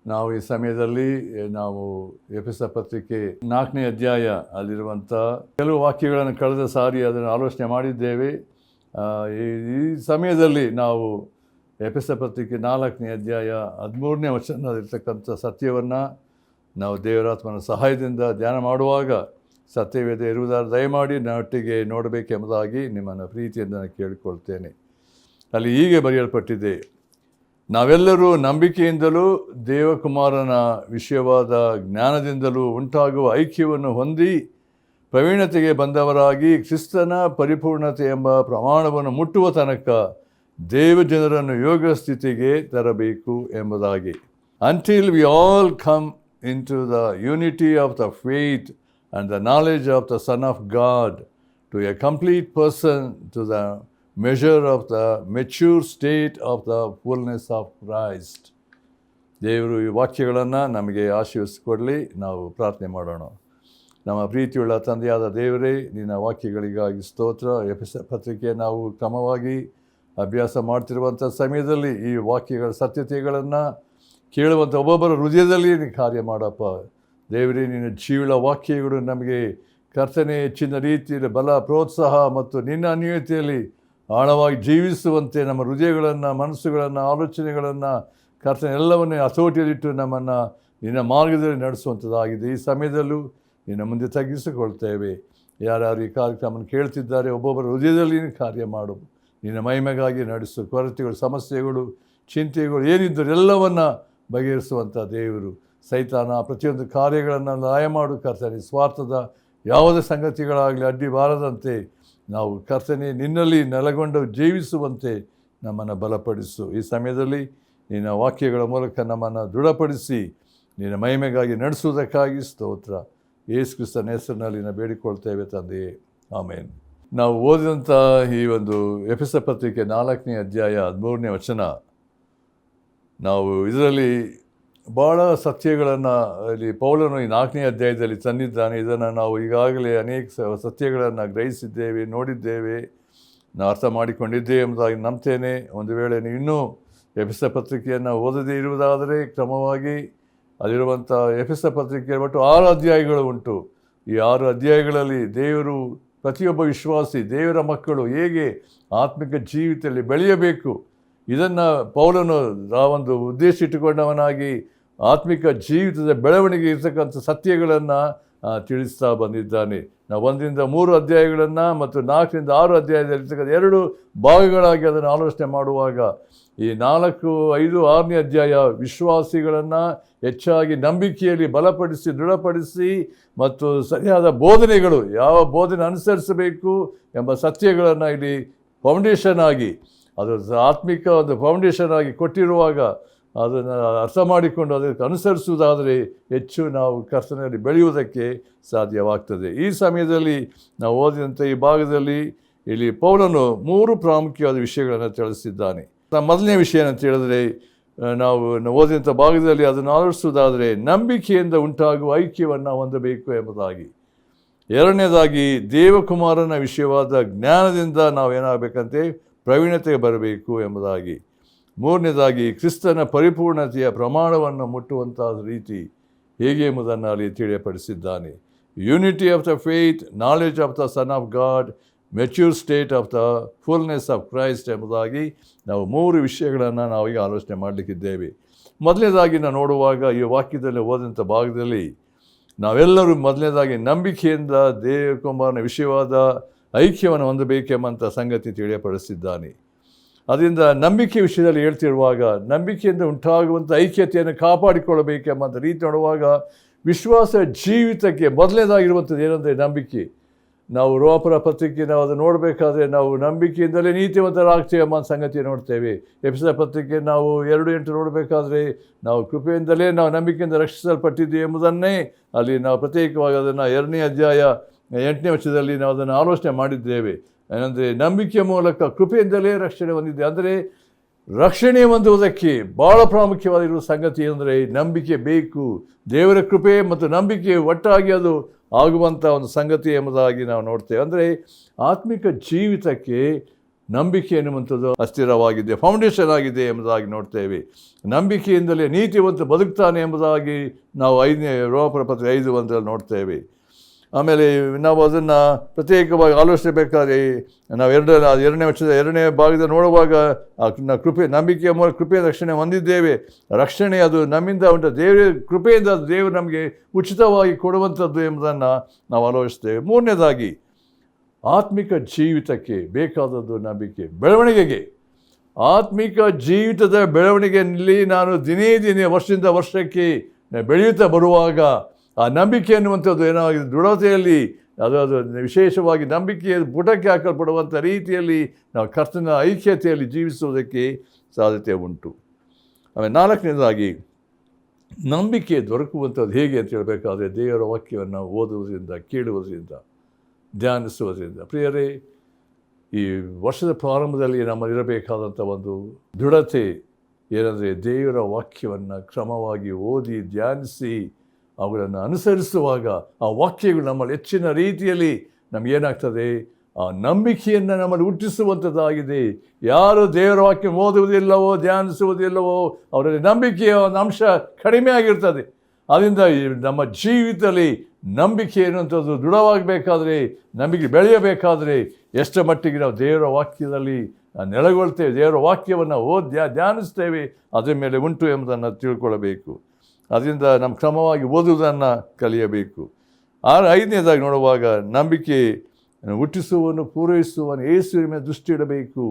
ನಾವು ಈ ಸಮಯದಲ್ಲಿ ನಾವು ಎಫೆಸ ಪತ್ರಿಕೆ 4ನೇ ಅಧ್ಯಾಯ ಅಲ್ಲಿರುವಂಥ ಕೆಲವು ವಾಕ್ಯಗಳನ್ನು ಕಳೆದ ಸಾರಿ ಅದನ್ನು ಆಲೋಚನೆ ಮಾಡಿದ್ದೇವೆ. ಈ ಸಮಯದಲ್ಲಿ ನಾವು ಎಫೆಸ ಪತ್ರಿಕೆ 4ನೇ ಅಧ್ಯಾಯ 13ನೇ ವಚನದಲ್ಲಿರ್ತಕ್ಕಂಥ ಸತ್ಯವನ್ನು ನಾವು ದೇವರಾತ್ಮನ ಸಹಾಯದಿಂದ ಧ್ಯಾನ ಮಾಡುವಾಗ ಸತ್ಯವೇದ ಇರುವುದಾದ ದಯಮಾಡಿ ನನ್ನೊಟ್ಟಿಗೆ ನೋಡಬೇಕೆಂಬುದಾಗಿ ನಿಮ್ಮನ್ನು ಪ್ರೀತಿಯಿಂದ ನಾನು ಕೇಳಿಕೊಳ್ತೇನೆ. ಅಲ್ಲಿ ಹೀಗೆ ಬರೆಯಲ್ಪಟ್ಟಿದೆ, ನಾವೆಲ್ಲರೂ ನಂಬಿಕೆಯಿಂದಲೂ ದೇವಕುಮಾರನ ವಿಷಯವಾದ ಜ್ಞಾನದಿಂದಲೂ ಉಂಟಾಗುವ ಐಕ್ಯವನ್ನು ಹೊಂದಿ ಪ್ರವೀಣತೆಗೆ ಬಂದವರಾಗಿ ಕ್ರಿಸ್ತನ ಪರಿಪೂರ್ಣತೆ ಎಂಬ ಪ್ರಮಾಣವನ್ನು ಮುಟ್ಟುವ ತನಕ ದೇವಜನರನ್ನು ಯೋಗ ಸ್ಥಿತಿಗೆ ತರಬೇಕು ಎಂಬುದಾಗಿ. Until we all come in to the unity of the faith and the knowledge of the Son of God, to a complete person, to the measure of the mature state of the fullness of Christ. ದೇವರು ಈ ವಾಕ್ಯಗಳನ್ನು ನಮಗೆ ಆಶೀರ್ವದಿಸಿಕೊಡಲಿ. ನಾವು ಪ್ರಾರ್ಥನೆ ಮಾಡೋಣ. ನಮ್ಮ ಪ್ರೀತಿಯುಳ್ಳ ತಂದೆಯಾದ ದೇವರೇ, ನಿನ್ನ ವಾಕ್ಯಗಳಿಗಾಗಿ ಸ್ತೋತ್ರ. ಎಫೆಸ ಪತ್ರಿಕೆ ನಾವು ಕ್ರಮವಾಗಿ ಅಭ್ಯಾಸ ಮಾಡ್ತಿರುವಂಥ ಸಮಯದಲ್ಲಿ ಈ ವಾಕ್ಯಗಳ ಸತ್ಯತೆಗಳನ್ನು ಕೇಳುವಂಥ ಒಬ್ಬೊಬ್ಬರ ಹೃದಯದಲ್ಲಿ ಕಾರ್ಯ ಮಾಡಪ್ಪ ದೇವರೇ. ನಿನ್ನ ಜೀವಳ ವಾಕ್ಯಗಳು ನಮಗೆ ಕರ್ತನೆ ಹೆಚ್ಚಿನ ರೀತಿಯಲ್ಲಿ ಬಲ, ಪ್ರೋತ್ಸಾಹ ಮತ್ತು ನಿನ್ನ ಅನ್ಯೋನ್ಯತೆಯಲ್ಲಿ ಆಳವಾಗಿ ಜೀವಿಸುವಂತೆ ನಮ್ಮ ಹೃದಯಗಳನ್ನು, ಮನಸ್ಸುಗಳನ್ನು, ಆಲೋಚನೆಗಳನ್ನು ಕರ್ತನೆ ಎಲ್ಲವನ್ನೇ ಹತೋಟಿಯಲ್ಲಿಟ್ಟು ನಮ್ಮನ್ನು ನಿನ್ನ ಮಾರ್ಗದಲ್ಲಿ ನಡೆಸುವಂಥದ್ದಾಗಿದೆ. ಈ ಸಮಯದಲ್ಲೂ ನಿನ್ನ ಮುಂದೆ ತಗ್ಗಿಸಿಕೊಳ್ತೇವೆ. ಯಾರ್ಯಾರು ಈ ಕಾರ್ಯಕ್ರಮವನ್ನು ಕೇಳ್ತಿದ್ದಾರೆ ಒಬ್ಬೊಬ್ಬರ ಹೃದಯದಲ್ಲಿ ಕಾರ್ಯ ಮಾಡು. ನಿನ್ನ ಮಹಿಮೆಗಾಗಿ ನಡೆಸು. ಕೊರತೆಗಳು, ಸಮಸ್ಯೆಗಳು, ಚಿಂತೆಗಳು ಏನಿದ್ದರೂ ಎಲ್ಲವನ್ನು ಬಗೆಹರಿಸುವಂಥ ದೇವರು. ಸೈತಾನ ಪ್ರತಿಯೊಂದು ಕಾರ್ಯಗಳನ್ನು ನ್ಯಾಯ ಮಾಡು ಕರ್ತನೆ. ಸ್ವಾರ್ಥದ ಯಾವುದೇ ಸಂಗತಿಗಳಾಗಲಿ ಅಡ್ಡಿ ಬಾರದಂತೆ ನಾವು ಕರ್ತನೆ ನಿನ್ನಲ್ಲಿ ನೆಲೆಗೊಂಡು ಜೀವಿಸುವಂತೆ ನಮ್ಮನ್ನು ಬಲಪಡಿಸು. ಈ ಸಮಯದಲ್ಲಿ ನಿನ್ನ ವಾಕ್ಯಗಳ ಮೂಲಕ ನಮ್ಮನ್ನು ದೃಢಪಡಿಸಿ ನಿನ್ನ ಮಹಿಮೆಗಾಗಿ ನಡೆಸುವುದಕ್ಕಾಗಿ ಸ್ತೋತ್ರ. ಯೇಸು ಕ್ರಿಸ್ತನ ಹೆಸರಿನಲ್ಲಿ ನಾವು ಬೇಡಿಕೊಳ್ತೇವೆ ತಂದೆಯೇ, ಆಮೇನ್. ನಾವು ಓದಿದಂಥ ಈ ಒಂದು ಎಫೆಸ ಪತ್ರಿಕೆ 4ನೇ ಅಧ್ಯಾಯ 13ನೇ ವಚನ, ನಾವು ಇದರಲ್ಲಿ ಭಾಳ ಸತ್ಯಗಳನ್ನು ಇಲ್ಲಿ ಪೌಲನು ಈ 4ನೇ ಅಧ್ಯಾಯದಲ್ಲಿ ತಂದಿದ್ದಾನೆ. ಇದನ್ನು ನಾವು ಈಗಾಗಲೇ ಅನೇಕ ಸತ್ಯಗಳನ್ನು ಗ್ರಹಿಸಿದ್ದೇವೆ, ನೋಡಿದ್ದೇವೆ, ನಾವು ಅರ್ಥ ಮಾಡಿಕೊಂಡಿದ್ದೇವೆ ಎಂಬುದಾಗಿ ನಂಬ್ತೇನೆ. ಒಂದು ವೇಳೆ ನೀವು ಇನ್ನೂ ಎಫೆಸ ಪತ್ರಿಕೆಯನ್ನು ಓದದೇ ಇರುವುದಾದರೆ ಕ್ರಮವಾಗಿ ಅಲ್ಲಿರುವಂಥ ಎಫೆಸ ಪತ್ರಿಕೆ ಒಟ್ಟು 6 ಅಧ್ಯಾಯಗಳು ಉಂಟು. ಈ 6 ಅಧ್ಯಾಯಗಳಲ್ಲಿ ದೇವರು ಪ್ರತಿಯೊಬ್ಬ ವಿಶ್ವಾಸಿ, ದೇವರ ಮಕ್ಕಳು ಹೇಗೆ ಆತ್ಮಿಕ ಜೀವಿತದಲ್ಲಿ ಬೆಳೆಯಬೇಕು, ಇದನ್ನು ಪೌಲನು ಒಂದು ಉದ್ದೇಶ ಇಟ್ಟುಕೊಂಡವನಾಗಿ ಆತ್ಮಿಕ ಜೀವಿತದ ಬೆಳವಣಿಗೆ ಇರ್ತಕ್ಕಂಥ ಸತ್ಯಗಳನ್ನು ತಿಳಿಸ್ತಾ ಬಂದಿದ್ದಾನೆ. ನಾವು 1ರಿಂದ 3 ಅಧ್ಯಾಯಗಳನ್ನು ಮತ್ತು 4ರಿಂದ 6 ಅಧ್ಯಾಯದಲ್ಲಿರ್ತಕ್ಕಂಥ 2 ಭಾಗಗಳಾಗಿ ಅದನ್ನು ಆಲೋಚನೆ ಮಾಡುವಾಗ ಈ 4, 5, 6ನೇ ಅಧ್ಯಾಯ ವಿಶ್ವಾಸಿಗಳನ್ನು ಹೆಚ್ಚಾಗಿ ನಂಬಿಕೆಯಲ್ಲಿ ಬಲಪಡಿಸಿ, ದೃಢಪಡಿಸಿ ಮತ್ತು ಸರಿಯಾದ ಬೋಧನೆಗಳು, ಯಾವ ಬೋಧನೆ ಅನುಸರಿಸಬೇಕು ಎಂಬ ಸತ್ಯಗಳನ್ನು ಇಲ್ಲಿ ಫೌಂಡೇಶನ್ ಆಗಿ, ಅದು ಆತ್ಮಿಕ ಒಂದು ಫೌಂಡೇಶನ್ ಆಗಿ ಕೊಟ್ಟಿರುವಾಗ ಅದನ್ನು ಅರ್ಥ ಮಾಡಿಕೊಂಡು ಅದಕ್ಕೆ ಅನುಸರಿಸುವುದಾದರೆ ಹೆಚ್ಚು ನಾವು ಕರ್ತನಲ್ಲಿ ಬೆಳೆಯುವುದಕ್ಕೆ ಸಾಧ್ಯವಾಗ್ತದೆ. ಈ ಸಮಯದಲ್ಲಿ ನಾವು ಓದಿದಂಥ ಈ ಭಾಗದಲ್ಲಿ ಇಲ್ಲಿ ಪೌಲನು 3 ಪ್ರಾಮುಖ್ಯವಾದ ವಿಷಯಗಳನ್ನು ತಿಳಿಸಿದ್ದಾನೆ. ಮೊದಲನೇ ವಿಷಯ ಅಂತ ಹೇಳಿದ್ರೆ, ನಾವು ಓದಿದಂಥ ಭಾಗದಲ್ಲಿ ಅದನ್ನು ಆಲೋಚಿಸುವುದಾದರೆ ನಂಬಿಕೆಯಿಂದ ಉಂಟಾಗುವ ಐಕ್ಯವನ್ನು ಹೊಂದಬೇಕು ಎಂಬುದಾಗಿ. ಎರಡನೇದಾಗಿ ದೇವಕುಮಾರನ ವಿಷಯವಾದ ಜ್ಞಾನದಿಂದ ನಾವೇನಾಗಬೇಕಂತೆ ಪ್ರವೀಣತೆಗೆ ಬರಬೇಕು ಎಂಬುದಾಗಿ. ಮೂರನೇದಾಗಿ ಕ್ರಿಸ್ತನ ಪರಿಪೂರ್ಣತೆಯ ಪ್ರಮಾಣವನ್ನು ಮುಟ್ಟುವಂಥ ರೀತಿ ಹೇಗೆ ಎಂಬುದನ್ನು ಅಲ್ಲಿ ತಿಳಿಯಪಡಿಸಿದ್ದಾನೆ. Unity of the faith, knowledge of the son of God, mature state of the fullness of Christ ಎಂಬುದಾಗಿ ನಾವು 3 ವಿಷಯಗಳನ್ನು ನಾವೀಗ ಆಲೋಚನೆ ಮಾಡಲಿಕ್ಕಿದ್ದೇವೆ. ಮೊದಲನೇದಾಗಿ ನಾವು ನೋಡುವಾಗ ಈ ವಾಕ್ಯದಲ್ಲಿ ಓದಂಥ ಭಾಗದಲ್ಲಿ ನಾವೆಲ್ಲರೂ ಮೊದಲನೇದಾಗಿ ನಂಬಿಕೆಯಿಂದ ದೇವಕುಮಾರನ ವಿಷಯವಾದ ಐಕ್ಯವನ್ನು ಹೊಂದಬೇಕೆಂಬಂಥ ಸಂಗತಿ ತಿಳಿಯಪಡಿಸಿದ್ದಾನೆ. ಅದರಿಂದ ನಂಬಿಕೆ ವಿಷಯದಲ್ಲಿ ಹೇಳ್ತಿರುವಾಗ ನಂಬಿಕೆಯಿಂದ ಉಂಟಾಗುವಂಥ ಐಕ್ಯತೆಯನ್ನು ಕಾಪಾಡಿಕೊಳ್ಳಬೇಕೆಂಬಂಥ ರೀತಿ ನೋಡುವಾಗ ವಿಶ್ವಾಸ ಜೀವಿತಕ್ಕೆ ಮೊದಲನೇದಾಗಿರುವಂಥದ್ದು ಏನಂದರೆ ನಂಬಿಕೆ. ನಾವು ರೋಮಪುರ ಪತ್ರಿಕೆ ನಾವು ಅದು ನೋಡಬೇಕಾದ್ರೆ ನಾವು ನಂಬಿಕೆಯಿಂದಲೇ ನೀತಿವಂತರಾಗ್ತೇವೆ ಎಂಬ ಸಂಗತಿ ನೋಡ್ತೇವೆ. ಎಫೆಸ ಪತ್ರಿಕೆ ನಾವು 2:8 ನೋಡಬೇಕಾದ್ರೆ ನಾವು ಕೃಪೆಯಿಂದಲೇ ನಾವು ನಂಬಿಕೆಯಿಂದ ರಕ್ಷಿಸಲ್ಪಟ್ಟಿದ್ದೀವಿ ಎಂಬುದನ್ನೇ ಅಲ್ಲಿ ನಾವು ಪ್ರತ್ಯೇಕವಾಗಿ ಅದನ್ನು 2ನೇ ಅಧ್ಯಾಯ 8ನೇ ವಚನದಲ್ಲಿ ನಾವು ಅದನ್ನು ಆಲೋಚನೆ ಮಾಡಿದ್ದೇವೆ. ಏನಂದರೆ ನಂಬಿಕೆಯ ಮೂಲಕ ಕೃಪೆಯಿಂದಲೇ ರಕ್ಷಣೆ ಹೊಂದಿದೆ. ಅಂದರೆ ರಕ್ಷಣೆ ಹೊಂದುವುದಕ್ಕೆ ಭಾಳ ಪ್ರಾಮುಖ್ಯವಾಗಿರುವ ಸಂಗತಿ ಅಂದರೆ ನಂಬಿಕೆ ಬೇಕು. ದೇವರ ಕೃಪೆ ಮತ್ತು ನಂಬಿಕೆ ಒಟ್ಟಾಗಿ ಅದು ಆಗುವಂಥ ಒಂದು ಸಂಗತಿ ಎಂಬುದಾಗಿ ನಾವು ನೋಡ್ತೇವೆ. ಅಂದರೆ ಆತ್ಮಿಕ ಜೀವಿತಕ್ಕೆ ನಂಬಿಕೆ ಎನ್ನುವಂಥದ್ದು ಅಸ್ಥಿರವಾಗಿದೆ, ಫೌಂಡೇಶನ್ ಆಗಿದೆ ಎಂಬುದಾಗಿ ನೋಡ್ತೇವೆ. ನಂಬಿಕೆಯಿಂದಲೇ ನೀತಿವಂತ ಬದುಕ್ತಾನೆ ಎಂಬುದಾಗಿ ನಾವು 5ನೇ ರೋಮಪುರ ಪತ್ರ 5:1 ನೋಡ್ತೇವೆ. ಆಮೇಲೆ ನಾವು ಅದನ್ನು ಪ್ರತ್ಯೇಕವಾಗಿ ಆಲೋಚನೆ ಬೇಕಾದ್ರೆ ನಾವು 2ನೇ ವರ್ಷದ 2ನೇ ಭಾಗದಲ್ಲಿ ನೋಡುವಾಗ ಕೃಪೆ, ನಂಬಿಕೆಯ ಮೂಲಕ ಕೃಪೆಯ ರಕ್ಷಣೆ ಹೊಂದಿದ್ದೇವೆ. ರಕ್ಷಣೆ ಅದು ನಮ್ಮಿಂದ ಉಂಟು, ದೇವರ ಕೃಪೆಯಿಂದ ದೇವರು ನಮಗೆ ಉಚಿತವಾಗಿ ಕೊಡುವಂಥದ್ದು ಎಂಬುದನ್ನು ನಾವು ಆಲೋಚಿಸ್ತೇವೆ. 3ನೇದಾಗಿ ಆತ್ಮಿಕ ಜೀವಿತಕ್ಕೆ ಬೇಕಾದದ್ದು ನಂಬಿಕೆ. ಬೆಳವಣಿಗೆಗೆ, ಆತ್ಮಿಕ ಜೀವಿತದ ಬೆಳವಣಿಗೆಯಲ್ಲಿ ನಾನು ದಿನೇ ವರ್ಷದಿಂದ ವರ್ಷಕ್ಕೆ ಬೆಳೆಯುತ್ತಾ ಬರುವಾಗ ಆ ನಂಬಿಕೆ ಅನ್ನುವಂಥದ್ದು ಏನಾಗಿದೆ, ದೃಢತೆಯಲ್ಲಿ ಅದು ವಿಶೇಷವಾಗಿ ನಂಬಿಕೆಯ ಪುಟಕ್ಕೆ ಹಾಕಲ್ಪಡುವಂಥ ರೀತಿಯಲ್ಲಿ ನಾವು ಕರ್ತನ ಐಕ್ಯತೆಯಲ್ಲಿ ಜೀವಿಸುವುದಕ್ಕೆ ಸಾಧ್ಯತೆ ಉಂಟು. ಆಮೇಲೆ 4ನೇದಾಗಿ ನಂಬಿಕೆ ದೊರಕುವಂಥದ್ದು ಹೇಗೆ ಅಂತ ಹೇಳಬೇಕಾದ್ರೆ ದೇವರ ವಾಕ್ಯವನ್ನು ಓದುವುದರಿಂದ, ಕೇಳುವುದರಿಂದ, ಧ್ಯಾನಿಸುವುದರಿಂದ. ಪ್ರಿಯರೇ, ಈ ವರ್ಷದ ಪ್ರಾರಂಭದಲ್ಲಿ ನಮ್ಮಲ್ಲಿರಬೇಕಾದಂಥ ಒಂದು ದೃಢತೆ ಏನಂದರೆ ದೇವರ ವಾಕ್ಯವನ್ನು ಕ್ರಮವಾಗಿ ಓದಿ ಧ್ಯಾನಿಸಿ ಅವುಗಳನ್ನು ಅನುಸರಿಸುವಾಗ ಆ ವಾಕ್ಯಗಳು ನಮ್ಮಲ್ಲಿ ಹೆಚ್ಚಿನ ರೀತಿಯಲ್ಲಿ ನಮಗೇನಾಗ್ತದೆ, ಆ ನಂಬಿಕೆಯನ್ನು ನಮ್ಮಲ್ಲಿ ಹುಟ್ಟಿಸುವಂಥದ್ದಾಗಿದೆ. ಯಾರು ದೇವರ ವಾಕ್ಯ ಓದುವುದಿಲ್ಲವೋ ಧ್ಯಾನಿಸುವುದಿಲ್ಲವೋ ಅವರಲ್ಲಿ ನಂಬಿಕೆಯ ಒಂದು ಅಂಶ ಕಡಿಮೆ ಆಗಿರ್ತದೆ. ಅದರಿಂದ ನಮ್ಮ ಜೀವಿತದಲ್ಲಿ ನಂಬಿಕೆ ಎನ್ನುವಂಥದ್ದು ದೃಢವಾಗಬೇಕಾದ್ರೆ, ನಂಬಿಕೆ ಬೆಳೆಯಬೇಕಾದರೆ ಎಷ್ಟರ ಮಟ್ಟಿಗೆ ನಾವು ದೇವರ ವಾಕ್ಯದಲ್ಲಿ ನೆಲೆಗೊಳ್ತೇವೆ, ದೇವರ ವಾಕ್ಯವನ್ನು ಧ್ಯಾನಿಸ್ತೇವೆ, ಅದರ ಮೇಲೆ ಉಂಟು ಎಂಬುದನ್ನು ತಿಳ್ಕೊಳ್ಳಬೇಕು. ಅದರಿಂದ ನಮ್ಮ ಕ್ರಮವಾಗಿ ಓದುವುದನ್ನು ಕಲಿಯಬೇಕು. 5ನೇದಾಗಿ ನೋಡುವಾಗ ನಂಬಿಕೆ ಹುಟ್ಟಿಸುವನು ಪೂರೈಸುವನು ಯೇಸುವಿನ ಮೇಲೆ ದೃಷ್ಟಿ ಇಡಬೇಕು.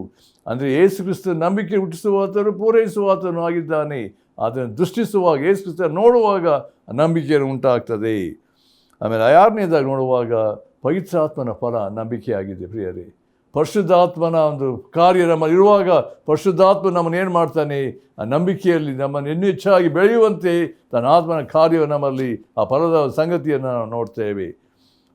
ಅಂದರೆ ಯೇಸು ಕ್ರಿಸ್ತ ನಂಬಿಕೆ ಹುಟ್ಟಿಸುವಾತನು ಪೂರೈಸುವಾತನು ಆಗಿದ್ದಾನೆ. ಅದನ್ನು ದೃಷ್ಟಿಸುವಾಗ, ಯೇಸು ಕ್ರಿಸ್ತ ನೋಡುವಾಗ ನಂಬಿಕೆಯನ್ನು ಉಂಟಾಗ್ತದೆ. ಆಮೇಲೆ 6ನೇದಾಗಿ ನೋಡುವಾಗ ಪವಿತ್ರಾತ್ಮನ ಫಲ ನಂಬಿಕೆಯಾಗಿದೆ. ಪ್ರಿಯರೇ, ಪರಿಶುದ್ಧಾತ್ಮನ ಒಂದು ಕಾರ್ಯ ನಮ್ಮಲ್ಲಿ ಇರುವಾಗ ಪರಿಶುದ್ಧಾತ್ಮ ನಮ್ಮನ್ನು ಏನು ಮಾಡ್ತಾನೆ, ಆ ನಂಬಿಕೆಯಲ್ಲಿ ನಮ್ಮನ್ನು ಇನ್ನೂ ಹೆಚ್ಚಾಗಿ ಬೆಳೆಯುವಂತೆ ತನ್ನ ಆತ್ಮನ ಕಾರ್ಯವು ನಮ್ಮಲ್ಲಿ ಆ ಫಲದ ಸಂಗತಿಯನ್ನು ನಾವು ನೋಡ್ತೇವೆ.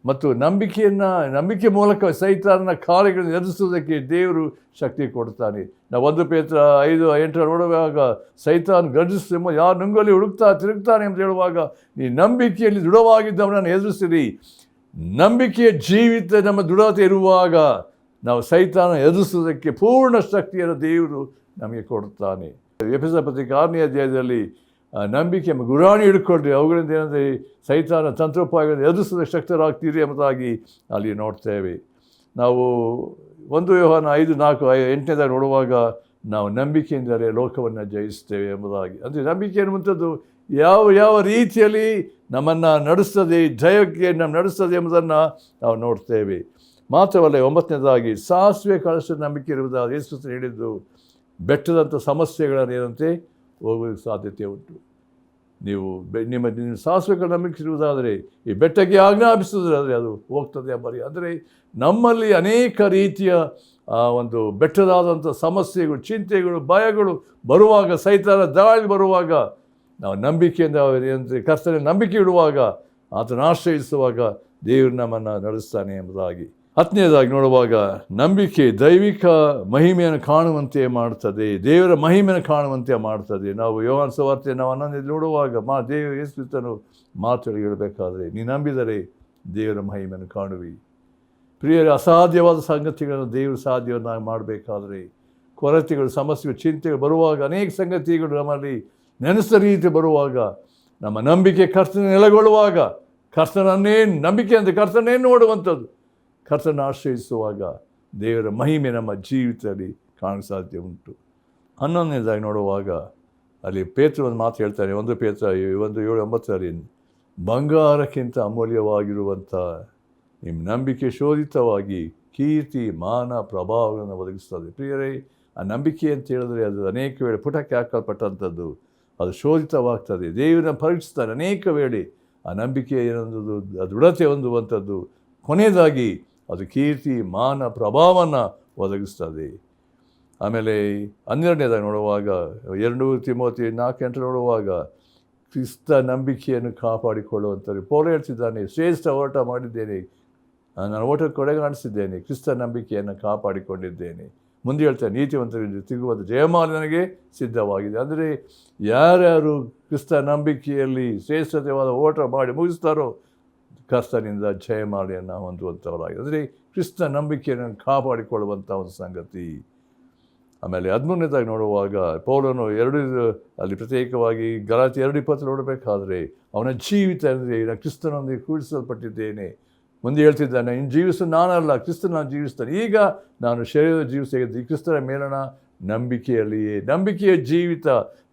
ಮತ್ತು ನಂಬಿಕೆ ಮೂಲಕ ಸೈತಾನನ ಕಾರ್ಯಗಳನ್ನು ಎದುರಿಸುವುದಕ್ಕೆ ದೇವರು ಶಕ್ತಿ ಕೊಡ್ತಾನೆ. ನಾವು 1 ಪೇತ್ರ 5:8 ನೋಡುವಾಗ ಸೈತಾನ್ ಗರ್ಜಿಸುವ ಯಾರು ನುಂಗಲಿ ತಿರುಗ್ತಾನೆ ಅಂತ ಹೇಳುವಾಗ, ಈ ನಂಬಿಕೆಯಲ್ಲಿ ದೃಢವಾಗಿದ್ದವನನ್ನು ಎದುರಿಸಿರಿ. ನಂಬಿಕೆಯ ಜೀವಿತ ನಮ್ಮ ದೃಢತೆ ಇರುವಾಗ ನಾವು ಸೈತಾನ ಎದುರಿಸುವುದಕ್ಕೆ ಪೂರ್ಣ ಶಕ್ತಿಯನ್ನು ದೇವರು ನಮಗೆ ಕೊಡುತ್ತಾನೆ. ಎಫೆಸ ಪತ್ರಿಕೆ 6ನೇ ಅಧ್ಯಾಯದಲ್ಲಿ ನಂಬಿಕೆ ಗುರಾಣಿ ಹಿಡ್ಕೊಂಡ್ರೆ ಅವುಗಳಿಂದ ಏನಂದರೆ ಸೈತಾನ ತಂತ್ರೋಪಾಯಗಳನ್ನು ಎದುರಿಸೋದಕ್ಕೆ ಶಕ್ತರಾಗ್ತೀರಿ ಎಂಬುದಾಗಿ ಅಲ್ಲಿ ನೋಡ್ತೇವೆ. ನಾವು 1 ಯೋಹಾನ 5:4-8 ನೋಡುವಾಗ ನಾವು ನಂಬಿಕೆಯಿಂದಲೇ ಲೋಕವನ್ನು ಜಯಿಸ್ತೇವೆ ಎಂಬುದಾಗಿ. ಅಂದರೆ ನಂಬಿಕೆ ಎನ್ನುವಂಥದ್ದು ಯಾವ ರೀತಿಯಲ್ಲಿ ನಮ್ಮನ್ನು ನಡೆಸ್ತದೆ, ಜಯಕ್ಕೆ ನಮ್ಮ ನಡೆಸ್ತದೆ ಎಂಬುದನ್ನು ನಾವು ನೋಡ್ತೇವೆ. ಮಾತ್ರವಲ್ಲ, 9ನೇದಾಗಿ ಸಾಸಿವೆ ಕಳಿಸಿದ ನಂಬಿಕೆ ಇರುವುದಾದ ಯೇಸು ಕ್ರಿಸ್ತನು ಹೇಳಿದ್ದು, ಬೆಟ್ಟದಂಥ ಸಮಸ್ಯೆಗಳನ್ನು ಏನಂತೆ ಹೋಗೋದಕ್ಕೆ ಸಾಧ್ಯತೆ ಉಂಟು. ನೀವು ನಿಮ್ಮ ಸಾಸಿವೆ ನಂಬಿಕೆ ಇರುವುದಾದರೆ ಈ ಬೆಟ್ಟಕ್ಕೆ ಆಜ್ಞಾಪಿಸುವುದಾದರೆ ಅದು ಹೋಗ್ತದೆ ಎಂಬರಿ. ಅಂದರೆ ನಮ್ಮಲ್ಲಿ ಅನೇಕ ರೀತಿಯ ಒಂದು ಬೆಟ್ಟದಾದಂಥ ಸಮಸ್ಯೆಗಳು, ಚಿಂತೆಗಳು, ಭಯಗಳು ಬರುವಾಗ, ಸೈತಾನ ದಾಳಿ ಬರುವಾಗ ನಾವು ನಂಬಿಕೆಯಿಂದ ಕರ್ತನ ನಂಬಿಕೆ ಇಡುವಾಗ, ಆತನ ಆಶ್ರಯಿಸುವಾಗ ದೇವರು ನಮ್ಮನ್ನು ನಡೆಸ್ತಾನೆ ಎಂಬುದಾಗಿ. 10ನೇದಾಗಿ ನೋಡುವಾಗ ನಂಬಿಕೆ ದೈವಿಕ ಮಹಿಮೆಯನ್ನು ಕಾಣುವಂತೆ ಮಾಡ್ತದೆ, ದೇವರ ಮಹಿಮೆಯನ್ನು ಕಾಣುವಂತೆ ಮಾಡ್ತದೆ. ನಾವು ಯೋಹಾನ ಸುವಾರ್ತೆ ನಾವು 11 ನೋಡುವಾಗ ದೇವರು ಯೇಸು ಕ್ರಿಸ್ತನು ಮಾತುಗಳು ಹೇಳಬೇಕಾದ್ರೆ, ನೀ ನಂಬಿದರೆ ದೇವರ ಮಹಿಮೆಯನ್ನು ಕಾಣುವಿ. ಪ್ರಿಯರ, ಅಸಾಧ್ಯವಾದ ಸಂಗತಿಗಳನ್ನು ದೇವರು ಸಾಧ್ಯವನ್ನಾಗಿ ಮಾಡಬೇಕಾದ್ರೆ, ಕೊರತೆಗಳು, ಸಮಸ್ಯೆಗಳು, ಚಿಂತೆಗಳು ಬರುವಾಗ, ಅನೇಕ ಸಂಗತಿಗಳು ನಮ್ಮಲ್ಲಿ ನೆನೆಸಿದ ರೀತಿ ಬರುವಾಗ, ನಮ್ಮ ನಂಬಿಕೆ ಕರ್ತನ ನೆಲೆಗೊಳ್ಳುವಾಗ, ನಂಬಿಕೆ ಅಂದರೆ ಕರ್ತನೇ ನೋಡುವಂಥದ್ದು, ಕರ್ತನ ಆಶ್ರಯಿಸುವಾಗ ದೇವರ ಮಹಿಮೆ ನಮ್ಮ ಜೀವಿತದಲ್ಲಿ ಕಾಣಲು ಸಾಧ್ಯ ಉಂಟು. 11ನೇದಾಗಿ ನೋಡುವಾಗ ಅಲ್ಲಿ ಪೇತ್ರ ಒಂದು ಮಾತು ಹೇಳ್ತಾನೆ, 1 ಪೇತ್ರ 1:7-9 ಬಂಗಾರಕ್ಕಿಂತ ಅಮೂಲ್ಯವಾಗಿರುವಂಥ ನಿಮ್ಮ ನಂಬಿಕೆ ಶೋಧಿತವಾಗಿ ಕೀರ್ತಿ, ಮಾನ, ಪ್ರಭಾವಗಳನ್ನು ಒದಗಿಸ್ತದೆ. ಪ್ರಿಯರೇ, ಆ ನಂಬಿಕೆ ಅಂತ ಹೇಳಿದ್ರೆ ಅದು ಅನೇಕ ವೇಳೆ ಪುಟಕ್ಕೆ ಹಾಕಲ್ಪಟ್ಟಂಥದ್ದು, ಅದು ಶೋಧಿತವಾಗ್ತದೆ. ದೇವರನ್ನು ಪರೀಕ್ಷಿಸ್ತಾರೆ ಅನೇಕ ವೇಳೆ. ಆ ನಂಬಿಕೆ ಏನೊಂದು ದೃಢತೆ ಹೊಂದುವಂಥದ್ದು ಕೊನೆಯದಾಗಿ ಅದು ಕೀರ್ತಿ, ಮಾನ, ಪ್ರಭಾವವನ್ನು ಒದಗಿಸ್ತದೆ. ಆಮೇಲೆ 12ನೇದಾಗಿ ನೋಡುವಾಗ 2 ತಿಮೋತಿ 4:8 ನೋಡುವಾಗ ಕ್ರಿಸ್ತ ನಂಬಿಕೆಯನ್ನು ಕಾಪಾಡಿಕೊಳ್ಳುವಂಥದ್ದು ಪೌಲ ಹೇಳ್ತಿದ್ದಾನೆ, ಶ್ರೇಷ್ಠ ಹೋರಾಟ ಮಾಡಿದ್ದೇನೆ, ನಾನು ಓಟಕ್ಕೆ ಕೊಡೆಗಾಣಿಸಿದ್ದೇನೆ, ಕ್ರಿಸ್ತ ನಂಬಿಕೆಯನ್ನು ಕಾಪಾಡಿಕೊಂಡಿದ್ದೇನೆ. ಮುಂದೆ ಹೇಳ್ತಾರೆ, ನೀತಿವಂತರಿಗೆ ಸಿಗುವಂಥ ಜಯಮಾಲೆ ನನಗೆ ಸಿದ್ಧವಾಗಿದೆ. ಅಂದರೆ ಯಾರ್ಯಾರು ಕ್ರಿಸ್ತ ನಂಬಿಕೆಯಲ್ಲಿ ಶ್ರೇಷ್ಠತೆವಾದ ಓಟ ಮಾಡಿ ಮುಗಿಸ್ತಾರೋ ಕರ್ತನಿಂದ ಜಯಮಾಲೆಯನ್ನು ಹೊಂದುವಂಥವರಾಗಿ, ಅಂದರೆ ಕ್ರಿಸ್ತ ನಂಬಿಕೆಯನ್ನು ಕಾಪಾಡಿಕೊಳ್ಳುವಂಥ ಒಂದು ಸಂಗತಿ. ಆಮೇಲೆ 13ನೇದಾಗಿ ನೋಡುವಾಗ ಪೌಲನು ಅಲ್ಲಿ ಪ್ರತ್ಯೇಕವಾಗಿ ಗಲಾತ್ಯ 2:20 ನೋಡಬೇಕಾದ್ರೆ ಅವನ ಜೀವಿತ ಅಂದರೆ ನಾನು ಕ್ರಿಸ್ತನೊಂದಿಗೆ ಕೂಡಿಸಲ್ಪಟ್ಟಿದ್ದೇನೆ. ಮುಂದೆ ಹೇಳ್ತಿದ್ದಾನೆ, ಇನ್ನು ಜೀವಿಸು ನಾನಲ್ಲ, ಕ್ರಿಸ್ತನ ನಾನು ಜೀವಿಸ್ತಾನೆ. ಈಗ ನಾನು ಶರೀರದ ಜೀವಿಸಿದ್ದು ಕ್ರಿಸ್ತನ ಮೇಲಣ ನಂಬಿಕೆಯಲ್ಲಿಯೇ. ನಂಬಿಕೆಯ ಜೀವಿತ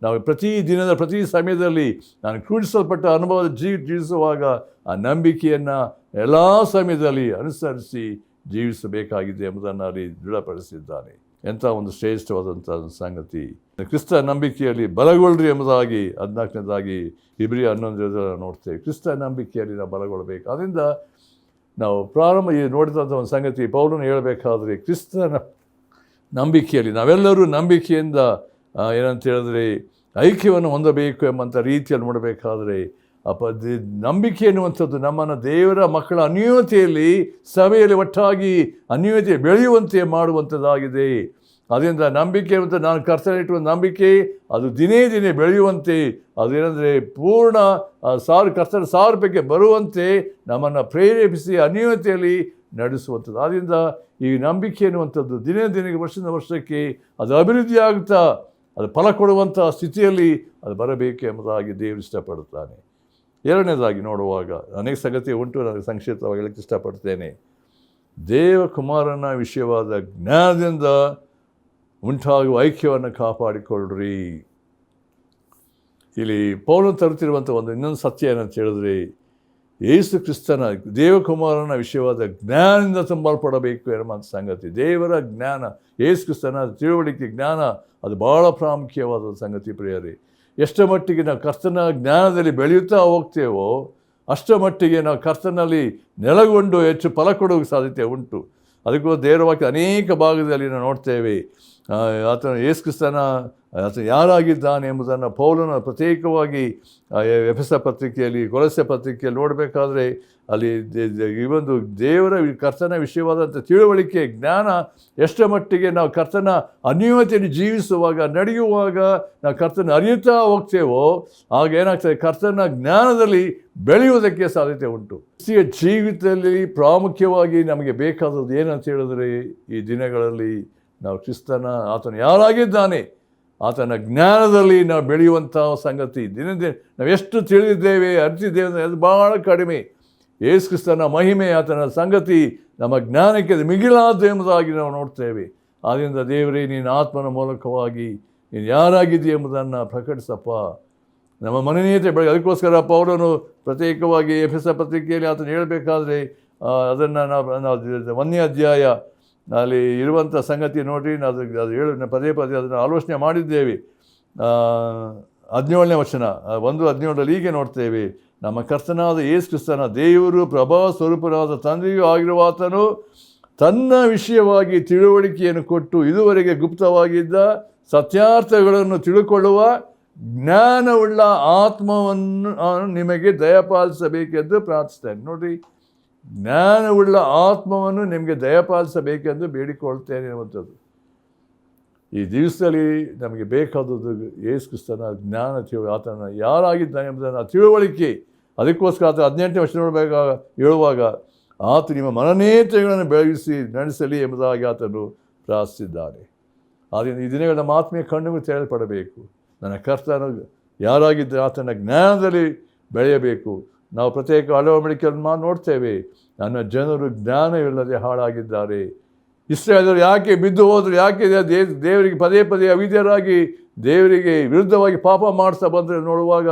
ನಾವು ಪ್ರತಿ ದಿನದ ಪ್ರತಿ ಸಮಯದಲ್ಲಿ ನಾನು ಕೂಡಿಸಲ್ಪಟ್ಟ ಅನುಭವದ ಜೀವಿಸುವಾಗ ಆ ನಂಬಿಕೆಯನ್ನು ಎಲ್ಲ ಸಮಯದಲ್ಲಿ ಅನುಸರಿಸಿ ಜೀವಿಸಬೇಕಾಗಿದೆ ಎಂಬುದನ್ನು ಅಲ್ಲಿ ದೃಢಪಡಿಸಿದ್ದಾನೆ. ಎಂಥ ಒಂದು ಶ್ರೇಷ್ಠವಾದಂಥ ಸಂಗತಿ. ಕ್ರಿಸ್ತ ನಂಬಿಕೆಯಲ್ಲಿ ಬಲಗೊಳ್ಳ್ರಿ ಎಂಬುದಾಗಿ 14ನೇದಾಗಿ ಇಬ್ರಿಯ 11 ನೋಡ್ತೇವೆ. ಕ್ರಿಸ್ತ ನಂಬಿಕೆಯಲ್ಲಿ ನಾವು ಬಲಗೊಳ್ಳಬೇಕು. ಅದರಿಂದ ನಾವು ಪ್ರಾರಂಭ ನೋಡಿದಂಥ ಒಂದು ಸಂಗತಿ ಪೌಲನು ಹೇಳಬೇಕಾದ್ರೆ ಕ್ರಿಸ್ತನ ನಂಬಿಕೆಯಲ್ಲಿ ನಾವೆಲ್ಲರೂ ನಂಬಿಕೆಯಿಂದ ಏನಂತ ಹೇಳಿದ್ರೆ ಐಕ್ಯವನ್ನು ಹೊಂದಬೇಕು ಎಂಬಂಥ ರೀತಿಯಲ್ಲಿ ನೋಡಬೇಕಾದ್ರೆ ನಂಬಿಕೆ ಎನ್ನುವಂಥದ್ದು ನಮ್ಮನ್ನು ದೇವರ ಮಕ್ಕಳ ಅನ್ಯೋನ್ಯತೆಯಲ್ಲಿ ಸಭೆಯಲ್ಲಿ ಒಟ್ಟಾಗಿ ಅನ್ಯೋನ್ಯತೆ ಬೆಳೆಯುವಂತೆ ಮಾಡುವಂಥದ್ದಾಗಿದೆ. ಅದರಿಂದ ನಂಬಿಕೆ ಅಂತ ನಾನು ಕರ್ತನಿಟ್ಟುವ ನಂಬಿಕೆ ಅದು ದಿನೇ ದಿನೇ ಬೆಳೆಯುವಂತೆ, ಅದೇನೆಂದರೆ ಪೂರ್ಣ ಕರ್ತನ ಸಾರೂಪ್ಯಕ್ಕೆ ಬರುವಂತೆ ನಮ್ಮನ್ನು ಪ್ರೇರೇಪಿಸಿ ಅನ್ಯೋನ್ಯತೆಯಲ್ಲಿ ನಡೆಸುವಂಥದ್ದು. ಆದ್ದರಿಂದ ಈ ನಂಬಿಕೆ ಎನ್ನುವಂಥದ್ದು ದಿನೇ ದಿನಕ್ಕೆ ವರ್ಷದಿಂದ ವರ್ಷಕ್ಕೆ ಅದು ಅಭಿವೃದ್ಧಿ ಆಗುತ್ತಾ ಅದು ಫಲ ಕೊಡುವಂಥ ಸ್ಥಿತಿಯಲ್ಲಿ ಅದು ಬರಬೇಕು ಎಂಬುದಾಗಿ ದೇವರು ಇಷ್ಟಪಡುತ್ತಾನೆ. 2ನೇದಾಗಿ ನೋಡುವಾಗ ಅನೇಕ ಸಂಗತಿ ಉಂಟು, ನನಗೆ ಸಂಕ್ಷಿಪ್ತವಾಗಿ ಹೇಳಕ್ಕೆ ಇಷ್ಟಪಡ್ತೇನೆ. ದೇವಕುಮಾರನ ವಿಷಯವಾದ ಜ್ಞಾನದಿಂದ ಉಂಟಾಗುವ ಐಕ್ಯವನ್ನು ಕಾಪಾಡಿಕೊಳ್ಳ್ರಿ. ಇಲ್ಲಿ ಪೌಲನು ತರುತ್ತಿರುವಂಥ ಇನ್ನೊಂದು ಸತ್ಯ ಏನಂತ ಹೇಳಿದ್ರೆ, ಯೇಸು ಕ್ರಿಸ್ತನ ದೇವಕುಮಾರನ ವಿಷಯವಾದ ಜ್ಞಾನದಿಂದ ತುಂಬಲ್ಪಡಬೇಕು ಎಂಬ ಸಂಗತಿ. ದೇವರ ಜ್ಞಾನ, ಯೇಸು ಕ್ರಿಸ್ತನ ತಿಳುವಳಿಕೆ ಜ್ಞಾನ ಅದು ಭಾಳ ಪ್ರಾಮುಖ್ಯವಾದ ಸಂಗತಿ ಪ್ರಿಯರೇ. ಎಷ್ಟರ ಮಟ್ಟಿಗೆ ನಾವು ಕರ್ತನ ಜ್ಞಾನದಲ್ಲಿ ಬೆಳೆಯುತ್ತಾ ಹೋಗ್ತೇವೋ ಅಷ್ಟರ ಮಟ್ಟಿಗೆ ನಾವು ಕರ್ತನಲ್ಲಿ ನೆಲೆಗೊಂಡು ಹೆಚ್ಚು ಫಲ ಕೊಡುವ ಸಾಧ್ಯತೆ ಉಂಟು. ಅದಕ್ಕೂ ದೇವರ ವಾಕ್ಯ ಅನೇಕ ಭಾಗದಲ್ಲಿ ನಾವು ನೋಡ್ತೇವೆ. ಆತನ ಯೇಸು ಕ್ರಿಸ್ತನ ಆತ ಯಾರಾಗಿದ್ದಾನೆ ಎಂಬುದನ್ನು ಪೌಲನ ಪ್ರತ್ಯೇಕವಾಗಿ ಎಫೆಸ ಪತ್ರಿಕೆಯಲ್ಲಿ ಕೊಲೊಸ್ಸೆ ಪತ್ರಿಕೆಯಲ್ಲಿ ನೋಡಬೇಕಾದ್ರೆ ಅಲ್ಲಿ ಈ ಒಂದು ದೇವರ ಕರ್ತನ ವಿಷಯವಾದಂಥ ತಿಳುವಳಿಕೆ ಜ್ಞಾನ ಎಷ್ಟರ ಮಟ್ಟಿಗೆ ನಾವು ಕರ್ತನ ಅನ್ಯೋನ್ಯತೆಯಲ್ಲಿ ಜೀವಿಸುವಾಗ ನಡೆಯುವಾಗ ನಾವು ಕರ್ತನ ಅರಿಯುತ್ತಾ ಹೋಗ್ತೇವೋ ಆಗ ಏನಾಗ್ತದೆ, ಕರ್ತನ ಜ್ಞಾನದಲ್ಲಿ ಬೆಳೆಯುವುದಕ್ಕೆ ಸಾಧ್ಯತೆ ಉಂಟು. ಕ್ರಿಸ್ತಿಯ ಜೀವಿತದಲ್ಲಿ ಪ್ರಾಮುಖ್ಯವಾಗಿ ನಮಗೆ ಬೇಕಾದದ್ದು ಏನಂತ ಹೇಳಿದ್ರೆ, ಈ ದಿನಗಳಲ್ಲಿ ನಾವು ಕ್ರಿಸ್ತನ ಆತನು ಯಾರಾಗಿದ್ದಾನೆ ಆತನ ಜ್ಞಾನದಲ್ಲಿ ನಾವು ಬೆಳೆಯುವಂಥ ಸಂಗತಿ. ದಿನ ನಾವು ಎಷ್ಟು ತಿಳಿದಿದ್ದೇವೆ ಅರಿತಿದ್ದೇವೆ ಅದು ಭಾಳ ಕಡಿಮೆ. ಯೇಸು ಕ್ರಿಸ್ತನ ಮಹಿಮೆ ಆತನ ಸಂಗತಿ ನಮ್ಮ ಜ್ಞಾನಕ್ಕೆ ಮಿಗಿಲಾದ್ದು ಎಂಬುದಾಗಿ ನಾವು ನೋಡ್ತೇವೆ. ಆದ್ದರಿಂದ ದೇವರೇ, ನೀನು ಆತ್ಮನ ಮೂಲಕವಾಗಿ ನೀನು ಯಾರಾಗಿದ್ದೀಯ ಎಂಬುದನ್ನು ಪ್ರಕಟಿಸಪ್ಪ. ನಮ್ಮ ಮನನೀಯತೆ ಬೆಳಗ್ಗೆ ಅದಕ್ಕೋಸ್ಕರ ಪೌಲನು ಪ್ರತ್ಯೇಕವಾಗಿ ಎಫೆಸ ಪತ್ರಿಕೆಯಲ್ಲಿ ಆತನು ಹೇಳಬೇಕಾದ್ರೆ ಅದನ್ನು ನಾವು 1ನೇ ಅಧ್ಯಾಯ ಅಲ್ಲಿ ಇರುವಂಥ ಸಂಗತಿ ನೋಡಿರಿ. ಅದು ಪದೇ ಅದನ್ನು ಆಲೋಚನೆ ಮಾಡಿದ್ದೇವೆ. 17ನೇ ವಚನ 1:17 ಹೀಗೆ ನೋಡ್ತೇವೆ, ನಮ್ಮ ಕರ್ತನಾದ ಯೇಸು ಕ್ರಿಸ್ತನ ದೇವರು ಪ್ರಭಾವ ಸ್ವರೂಪನಾದ ತಂದೆಯೂ ಆಗಿರುವ ಆತನು ತನ್ನ ವಿಷಯವಾಗಿ ತಿಳುವಳಿಕೆಯನ್ನು ಕೊಟ್ಟು ಇದುವರೆಗೆ ಗುಪ್ತವಾಗಿದ್ದ ಸತ್ಯಾರ್ಥಗಳನ್ನು ತಿಳುಕೊಳ್ಳುವ ಜ್ಞಾನವುಳ್ಳ ಆತ್ಮವನ್ನು ನಿಮಗೆ ದಯಪಾಲಿಸಬೇಕೆಂದು ಪ್ರಾರ್ಥಿಸ್ತೇನೆ. ನೋಡಿರಿ, ಜ್ಞಾನವುಳ್ಳ ಆತ್ಮವನ್ನು ನಿಮಗೆ ದಯಪಾಲಿಸಬೇಕೆಂದು ಬೇಡಿಕೊಳ್ತೇನೆ ಎನ್ನುವಂಥದ್ದು. ಈ ದಿವಸದಲ್ಲಿ ನಮಗೆ ಬೇಕಾದದ್ದು ಯೇಸು ಕ್ರಿಸ್ತನ ಜ್ಞಾನ ಆತನ ಯಾರಾಗಿದ್ದಾನೆ ಎಂಬುದನ್ನು ತಿಳುವಳಿಕೆ. ಅದಕ್ಕೋಸ್ಕರ ಆತ 18ನೇ ವರ್ಷ ಹೇಳುವಾಗ ಆತ ನಿಮ್ಮ ಮನನೇತ್ರಗಳನ್ನು ಬೆಳಗಿಸಿ ನಡೆಸಲಿ ಎಂಬುದಾಗಿ ಆತನು ಪ್ರಾರ್ಥಿಸಿದ್ದಾನೆ. ಆದ್ದರಿಂದ ಈ ದಿನಗಳ ನಮ್ಮ ಆತ್ಮೀಯ ಕಣ್ಣುಗಳು ತೆರೆಯಲ್ಪಡಬೇಕು. ನನ್ನ ಕರ್ತನು ಯಾರಾಗಿದ್ದರೆ ಆತನ ಜ್ಞಾನದಲ್ಲಿ ಬೆಳೆಯಬೇಕು. ನಾವು ಪ್ರತ್ಯೇಕ ಹಲವು ಮಡಿಕೆಯನ್ನು ನೋಡ್ತೇವೆ, ನನ್ನ ಜನರು ಜ್ಞಾನವಿಲ್ಲದೆ ಹಾಳಾಗಿದ್ದಾರೆ. ಇಸ್ರಾಯೇಲರು ಯಾಕೆ ಬಿದ್ದು ಹೋದರು, ಯಾಕೆ ದೇವರಿಗೆ ಪದೇ ಪದೇ ಅವಿದ್ಯರಾಗಿ ದೇವರಿಗೆ ವಿರುದ್ಧವಾಗಿ ಪಾಪ ಮಾಡಿಸ್ತಾ ಬಂದರೆ ನೋಡುವಾಗ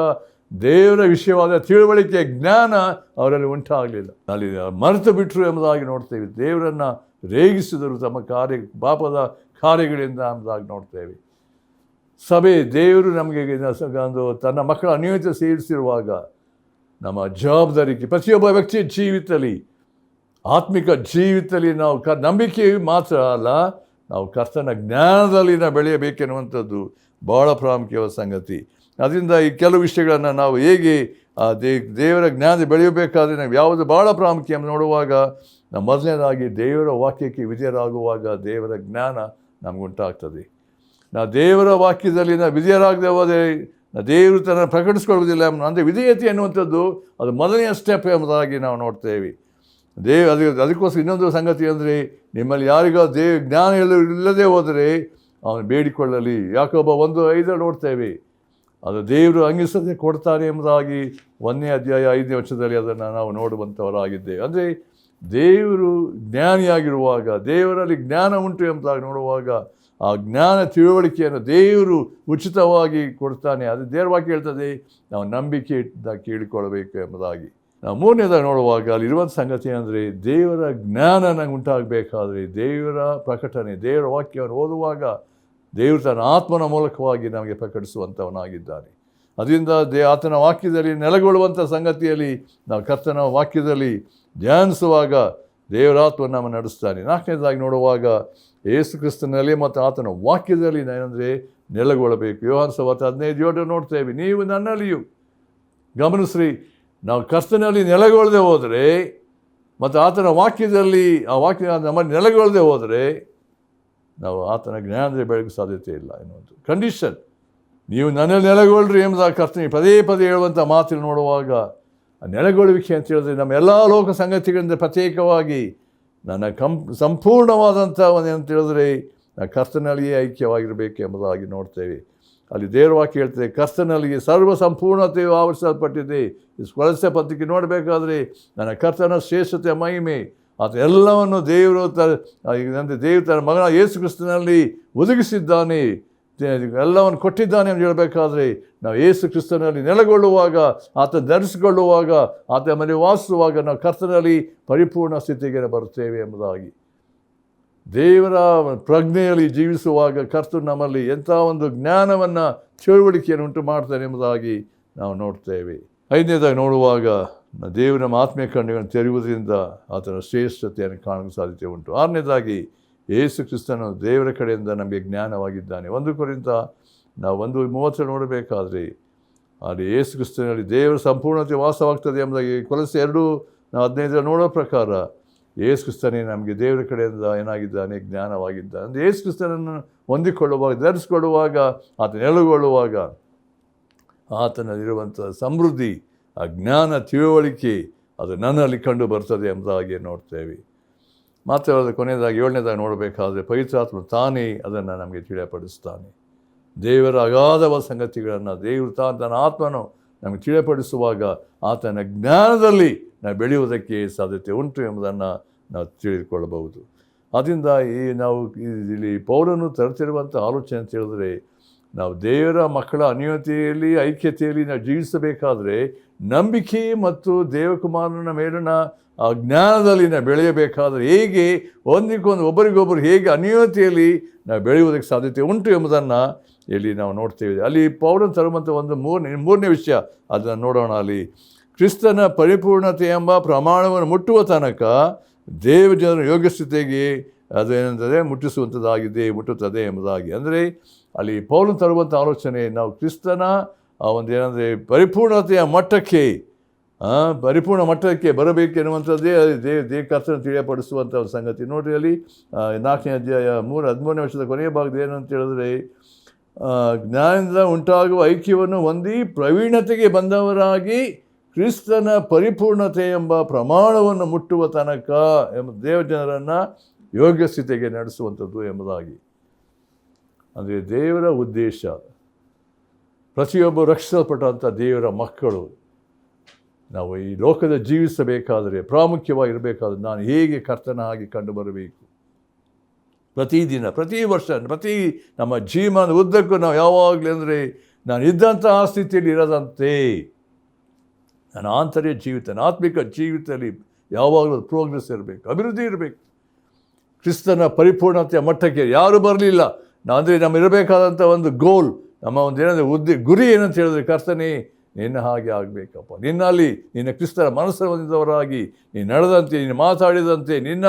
ದೇವರ ವಿಷಯವಾದ ತಿಳುವಳಿಕೆ ಜ್ಞಾನ ಅವರಲ್ಲಿ ಉಂಟಾಗಲಿಲ್ಲ. ಅಲ್ಲಿ ಮರೆತು ಬಿಟ್ಟರು ಎಂಬುದಾಗಿ ನೋಡ್ತೇವೆ. ದೇವರನ್ನು ರೇಗಿಸಿದರು ತಮ್ಮ ಪಾಪದ ಕಾರ್ಯಗಳಿಂದ ಎಂಬುದಾಗಿ ನೋಡ್ತೇವೆ. ಸಭೆ ದೇವರು ನಮಗೆ ಒಂದು ತನ್ನ ಮಕ್ಕಳ ಅನ್ಯೋನ್ಯತೆ ಸೇರಿಸಿರುವಾಗ ನಮ್ಮ ಜವಾಬ್ದಾರಿಗೆ ಪ್ರತಿಯೊಬ್ಬ ವ್ಯಕ್ತಿಯ ಜೀವಿತದಲ್ಲಿ, ಆತ್ಮಿಕ ಜೀವಿತದಲ್ಲಿ ನಾವು ನಂಬಿಕೆ ಮಾತ್ರ ಅಲ್ಲ, ನಾವು ಕರ್ತನ ಜ್ಞಾನದಲ್ಲಿ ನಾವು ಬೆಳೆಯಬೇಕೆನ್ನುವಂಥದ್ದು ಭಾಳ ಪ್ರಾಮುಖ್ಯವಾದ ಸಂಗತಿ. ಅದರಿಂದ ಈ ಕೆಲವು ವಿಷಯಗಳನ್ನು ನಾವು ಹೇಗೆ ದೇವರ ಜ್ಞಾನ ಬೆಳೆಯಬೇಕಾದ್ರೆ ನಾವು ಯಾವುದು ಭಾಳ ಪ್ರಾಮುಖ್ಯ ನೋಡುವಾಗ ನಾವು ಮೊದಲನೇದಾಗಿ ದೇವರ ವಾಕ್ಯಕ್ಕೆ ವಿಧೇಯರಾಗುವಾಗ ದೇವರ ಜ್ಞಾನ ನಮಗುಂಟಾಗ್ತದೆ. ನಾವು ದೇವರ ವಾಕ್ಯದಲ್ಲಿ ನಾವು ವಿಧೇಯರಾಗದೆ ಹೋದರೆ ದೇವರು ತನ್ನ ಪ್ರಕಟಿಸ್ಕೊಳ್ಳುವುದಿಲ್ಲ. ಅಂದರೆ ವಿಧೇಯತೆ ಅನ್ನುವಂಥದ್ದು ಅದು ಮೊದಲನೆಯ ಸ್ಟೆಪ್ ಎಂಬುದಾಗಿ ನಾವು ನೋಡ್ತೇವೆ. ಅದಕ್ಕೋಸ್ಕರ ಇನ್ನೊಂದು ಸಂಗತಿ ಅಂದರೆ, ನಿಮ್ಮಲ್ಲಿ ಯಾರಿಗೂ ಜ್ಞಾನ ಇಲ್ಲದೆ ಹೋದರೆ ಅವನು ಬೇಡಿಕೊಳ್ಳಲಿ. ಯಾಕೊಬ್ಬ 1:5 ನೋಡ್ತೇವೆ, ಅದು ದೇವರು ಅಂಗಿಸದೆ ಕೊಡ್ತಾನೆ ಎಂಬುದಾಗಿ 1ನೇ ಅಧ್ಯಾಯ 5ನೇ ವಚನದಲ್ಲಿ ಅದನ್ನು ನಾವು ನೋಡುವಂಥವರಾಗಿದ್ದೇವೆ. ಅಂದರೆ ದೇವರು ಜ್ಞಾನಿಯಾಗಿರುವಾಗ, ದೇವರಲ್ಲಿ ಜ್ಞಾನ ಉಂಟು ಎಂಬುದಾಗಿ ನೋಡುವಾಗ, ಆ ಜ್ಞಾನ ತಿಳುವಳಿಕೆಯನ್ನು ದೇವರು ಉಚಿತವಾಗಿ ಕೊಡ್ತಾನೆ. ಅದು ದೇವವಾಗಿ ಹೇಳ್ತದೆ, ನಾವು ನಂಬಿಕೆಯಿಂದ ಕೇಳಿಕೊಳ್ಳಬೇಕು ಎಂಬುದಾಗಿ. ನಾವು 3ನೇದಾಗಿ ನೋಡುವಾಗ ಅಲ್ಲಿರುವಂಥ ಸಂಗತಿ ಅಂದರೆ, ದೇವರ ಜ್ಞಾನ ನಂಗೆ ಉಂಟಾಗಬೇಕಾದ್ರೆ ದೇವರ ಪ್ರಕಟಣೆ, ದೇವರ ವಾಕ್ಯವನ್ನು ಓದುವಾಗ ದೇವರು ತನ್ನ ಆತ್ಮನ ಮೂಲಕವಾಗಿ ನಮಗೆ ಪ್ರಕಟಿಸುವಂಥವನಾಗಿದ್ದಾನೆ. ಅದರಿಂದ ಆತನ ವಾಕ್ಯದಲ್ಲಿ ನೆಲೆಗೊಳ್ಳುವಂಥ ಸಂಗತಿಯಲ್ಲಿ ನಾವು ಕರ್ತನ ವಾಕ್ಯದಲ್ಲಿ ಧ್ಯಾನಿಸುವಾಗ ದೇವರಾತ್ಮ ನಮ್ಮ ನಡೆಸ್ತಾನೆ. 4ನೇದಾಗಿ ನೋಡುವಾಗ ಯೇಸು ಕ್ರಿಸ್ತನಲ್ಲಿ ಮತ್ತು ಆತನ ವಾಕ್ಯದಲ್ಲಿ ಏನಂದರೆ ನೆಲೆಗೊಳ್ಳಬೇಕು. ಯೋಹಾನ ಸುವಾರ್ತೆ 15:7 ನೋಡ್ತೇವೆ, ನೀವು ನನ್ನಲ್ಲಿಯೂ. ಗಮನಿಸ್ರಿ, ನಾವು ಕರ್ತನಲ್ಲಿ ನೆಲೆಗೊಳ್ಳದೆ ಹೋದರೆ ಮತ್ತು ಆತನ ವಾಕ್ಯದಲ್ಲಿ ಆ ವಾಕ್ಯ ನಮ್ಮಲ್ಲಿ ನೆಲೆಗೊಳ್ಳದೆ ಹೋದರೆ ನಾವು ಆತನ ಜ್ಞಾನದಲ್ಲಿ ಬೆಳಗ್ಗೆ ಸಾಧ್ಯತೆ ಇಲ್ಲ ಎನ್ನುವಂಥ ಕಂಡೀಷನ್. ನೀವು ನನ್ನಲ್ಲಿ ನೆಲೆಗೊಳ್ಳ್ರಿ ಎಂಬುದಾಗಿ ಕರ್ತನಿಗೆ ಪದೇ ಪದೇ ಹೇಳುವಂಥ ಮಾತಿನ ನೋಡುವಾಗ, ಆ ನೆಲೆಗೊಳ್ಳುವಿಕೆ ಅಂತ ಹೇಳಿದ್ರೆ ನಮ್ಮ ಎಲ್ಲ ಲೋಕ ಸಂಗತಿಗಳಿಂದ ಪ್ರತ್ಯೇಕವಾಗಿ ನನ್ನ ಸಂಪೂರ್ಣವಾದಂಥ ಏನಂತ ಹೇಳಿದ್ರೆ ನಾನು ಕರ್ತನಲ್ಲಿಯೇ ಐಕ್ಯವಾಗಿರಬೇಕು ಎಂಬುದಾಗಿ ನೋಡ್ತೇವೆ. ಅಲ್ಲಿ ದೇವರ ವಾಕ್ಯ ಹೇಳ್ತದೆ, ಕರ್ತನಲ್ಲಿ ಸರ್ವ ಸಂಪೂರ್ಣತೆಯು ಆವರಿಸಲ್ಪಟ್ಟಿದೆ. ಕೊಲೊಸ್ಸೆ ಪತ್ರಿಕೆ ನೋಡಬೇಕಾದ್ರೆ ನನ್ನ ಕರ್ತನ ಶ್ರೇಷ್ಠತೆ ಮಹಿಮೆ ಆತ ಎಲ್ಲವನ್ನು ದೇವರು ದೇವರು ತನ್ನ ಮಗನ ಯೇಸು ಕ್ರಿಸ್ತನಲ್ಲಿ ಒದಗಿಸಿದ್ದಾನೆ, ಎಲ್ಲವನ್ನು ಕೊಟ್ಟಿದ್ದಾನೆ ಅಂತ ಹೇಳಬೇಕಾದ್ರೆ ನಾವು ಯೇಸು ಕ್ರಿಸ್ತನಲ್ಲಿ ನೆಲೆಗೊಳ್ಳುವಾಗ, ಆತ ಧರಿಸಿಕೊಳ್ಳುವಾಗ, ಆತ ಮನೆ ವಾಸಿಸುವಾಗ ನಾವು ಕರ್ತನಲ್ಲಿ ಪರಿಪೂರ್ಣ ಸ್ಥಿತಿಗೆ ಬರುತ್ತೇವೆ ಎಂಬುದಾಗಿ. ದೇವರ ಪ್ರಜ್ಞೆಯಲ್ಲಿ ಜೀವಿಸುವಾಗ ಕರ್ತನು ನಮ್ಮಲ್ಲಿ ಎಂಥ ಒಂದು ಜ್ಞಾನವನ್ನು ತಿಳುವಳಿಕೆಯನ್ನು ಉಂಟು ಮಾಡ್ತಾನೆ ಎಂಬುದಾಗಿ ನಾವು ನೋಡ್ತೇವೆ. 5ನೇದಾಗಿ ನೋಡುವಾಗ ದೇವರ ನಮ್ಮ ಆತ್ಮೀಯ ಕಣ್ಣುಗಳನ್ನು ತೆರೆಯುವುದರಿಂದ ಆತನ ಶ್ರೇಷ್ಠತೆಯನ್ನು ಕಾಣಲು ಸಾಧ್ಯತೆ ಉಂಟು. 6ನೇದಾಗಿ ಯೇಸು ಕ್ರಿಸ್ತನು ದೇವರ ಕಡೆಯಿಂದ ನಮಗೆ ಜ್ಞಾನವಾಗಿದ್ದಾನೆ. 1 ಕೊರಿಂಥ ನಾವು 1:30 ನೋಡಬೇಕಾದ್ರೆ ಅಲ್ಲಿ ಯೇಸು ಕ್ರಿಸ್ತನಲ್ಲಿ ದೇವರ ಸಂಪೂರ್ಣತೆ ವಾಸವಾಗ್ತದೆ ಎಂಬುದಾಗಿ ಕೊಲೊಸ್ಸೆ 2:15 ನೋಡೋ ಪ್ರಕಾರ ಯೇಸು ಕ್ರಿಸ್ತನೇ ನಮಗೆ ದೇವರ ಕಡೆಯಿಂದ ಏನಾಗಿದ್ದಾನೆ, ಜ್ಞಾನವಾಗಿದ್ದಾನೆ. ಅಂದರೆ ಯೇಸು ಕ್ರಿಸ್ತನನ್ನು ಹೊಂದಿಕೊಳ್ಳುವಾಗ, ಧರಿಸಿಕೊಳ್ಳುವಾಗ, ಆತ ನೆಲೆಗೊಳ್ಳುವಾಗ ಆತನಲ್ಲಿರುವಂಥ ಸಮೃದ್ಧಿ, ಆ ಜ್ಞಾನ ತಿಳುವಳಿಕೆ ಅದು ನನ್ನಲ್ಲಿ ಕಂಡು ಬರ್ತದೆ ಎಂಬುದಾಗಿ ನೋಡ್ತೇವೆ. ಮಾತ್ರವಲ್ಲ, ಕೊನೆಯದಾಗಿ 7ನೇದಾಗಿ ನೋಡಬೇಕಾದ್ರೆ ಪವಿತ್ರಾತ್ಮ ತಾನೇ ಅದನ್ನು ನಮಗೆ ತಿಳಿಯಪಡಿಸ್ತಾನೆ. ದೇವರ ಅಗಾಧವಾದ ಸಂಗತಿಗಳನ್ನು ದೇವರು ತನ್ನ ಆತ್ಮನು ನಮಗೆ ತಿಳಿಯಪಡಿಸುವಾಗ ಆತನ ಜ್ಞಾನದಲ್ಲಿ ನಾವು ಬೆಳೆಯುವುದಕ್ಕೆ ಸಾಧ್ಯತೆ ಉಂಟು ಎಂಬುದನ್ನು ನಾವು ತಿಳಿದುಕೊಳ್ಳಬಹುದು. ಆದ್ದರಿಂದ ನಾವು ಇಲ್ಲಿ ಪೌಲನು ತರುತ್ತಿರುವಂಥ ಆಲೋಚನೆ ಅಂತ ಹೇಳಿದ್ರೆ, ನಾವು ದೇವರ ಮಕ್ಕಳ ಅನ್ಯೋನ್ಯತೆಯಲ್ಲಿ ಐಕ್ಯತೆಯಲ್ಲಿ ನಾವು ಜೀವಿಸಬೇಕಾದ್ರೆ ನಂಬಿಕೆ ಮತ್ತು ದೇವಕುಮಾರನ ಮೇಲಿನ ಆ ಜ್ಞಾನದಲ್ಲಿ ನಾವು ಬೆಳೆಯಬೇಕಾದ್ರೆ ಹೇಗೆ ಒಬ್ಬರಿಗೊಬ್ಬರು ಹೇಗೆ ಅನ್ಯೋನ್ಯತೆಯಲ್ಲಿ ನಾವು ಬೆಳೆಯುವುದಕ್ಕೆ ಸಾಧ್ಯತೆ ಉಂಟು ಎಂಬುದನ್ನು ಇಲ್ಲಿ ನಾವು ನೋಡ್ತೇವೆ. ಅಲ್ಲಿ ಪೌಲನು ತರುವಂಥ ಒಂದು ಮೂರನೇ ವಿಷಯ ಅದನ್ನು ನೋಡೋಣ. ಅಲ್ಲಿ ಕ್ರಿಸ್ತನ ಪರಿಪೂರ್ಣತೆ ಎಂಬ ಪ್ರಮಾಣವನ್ನು ಮುಟ್ಟುವ ತನಕ ದೇವಜನರ ಯೋಗ್ಯ ಸ್ಥಿತಿಗೆ ಅದು ಏನಂದರೆ ಮುಟ್ಟುತ್ತದೆ ಎಂಬುದಾಗಿ. ಅಂದರೆ ಅಲ್ಲಿ ಪೌಲನು ತರುವಂಥ ಆಲೋಚನೆ, ನಾವು ಕ್ರಿಸ್ತನ ಒಂದು ಏನಂದರೆ ಪರಿಪೂರ್ಣ ಮಟ್ಟಕ್ಕೆ ಬರಬೇಕೆನ್ನುವಂಥದ್ದೇ ಕರ್ತನ ತಿಳಿಯಪಡಿಸುವಂಥ ಒಂದು ಸಂಗತಿ. ನೋಡಿರಿ, ಅಲ್ಲಿ 4ನೇ ಅಧ್ಯಾಯ 13ನೇ ವರ್ಷದ ಕೊನೆಯ ಭಾಗದ ಏನಂತ ಹೇಳಿದ್ರೆ, ಜ್ಞಾನದಿಂದ ಉಂಟಾಗುವ ಐಕ್ಯವನ್ನು ಹೊಂದಿ ಪ್ರವೀಣತೆಗೆ ಬಂದವರಾಗಿ ಕ್ರಿಸ್ತನ ಪರಿಪೂರ್ಣತೆ ಎಂಬ ಪ್ರಮಾಣವನ್ನು ಮುಟ್ಟುವ ತನಕ ದೇವಜನರನ್ನು ಯೋಗ್ಯ ಸ್ಥಿತಿಗೆ ನಡೆಸುವಂಥದ್ದು ಎಂಬುದಾಗಿ. ಅಂದರೆ ದೇವರ ಉದ್ದೇಶ, ಪ್ರತಿಯೊಬ್ಬರು ರಕ್ಷಿಸಲ್ಪಟ್ಟಂಥ ದೇವರ ಮಕ್ಕಳು ನಾವು ಈ ಲೋಕದ ಜೀವಿಸಬೇಕಾದರೆ, ಪ್ರಾಮುಖ್ಯವಾಗಿರಬೇಕಾದ್ರೆ ನಾನು ಹೇಗೆ ಕರ್ತನಾಗಿ ಕಂಡು ಬರಬೇಕು. ಪ್ರತಿದಿನ, ಪ್ರತಿ ವರ್ಷ, ನಮ್ಮ ಜೀವನದ ಉದ್ದಕ್ಕೂ ನಾವು ಯಾವಾಗಲೂ ಅಂದರೆ ನಾನು ಇದ್ದಂತಹ ಸ್ಥಿತಿಯಲ್ಲಿ ಇರದಂತೆ ನನ್ನ ಆಂತರ್ಯ ಜೀವಿತ, ಆತ್ಮಿಕ ಜೀವಿತದಲ್ಲಿ ಯಾವಾಗಲೂ ಪ್ರೋಗ್ರೆಸ್ ಇರಬೇಕು, ಅಭಿವೃದ್ಧಿ ಇರಬೇಕು. ಕ್ರಿಸ್ತನ ಪರಿಪೂರ್ಣತೆಯ ಮಟ್ಟಕ್ಕೆ ಯಾರೂ ಬರಲಿಲ್ಲ. ಅಂದರೆ ನಮ್ಮ ಇರಬೇಕಾದಂಥ ಒಂದು ಗೋಲ್, ನಮ್ಮ ಒಂದು ಏನಂದರೆ ಗುರಿ ಏನಂತ ಹೇಳಿದ್ರೆ, ಕರ್ತನೇ ನಿನ್ನ ಹಾಗೆ ಆಗಬೇಕಪ್ಪ, ನಿನ್ನ ಕ್ರಿಸ್ತನ ಮನಸ್ಸನ್ನು ಹೊಂದಿದವರಾಗಿ ನೀನು ನಡೆದಂತೆ, ನೀನು ಮಾತಾಡಿದಂತೆ, ನಿನ್ನ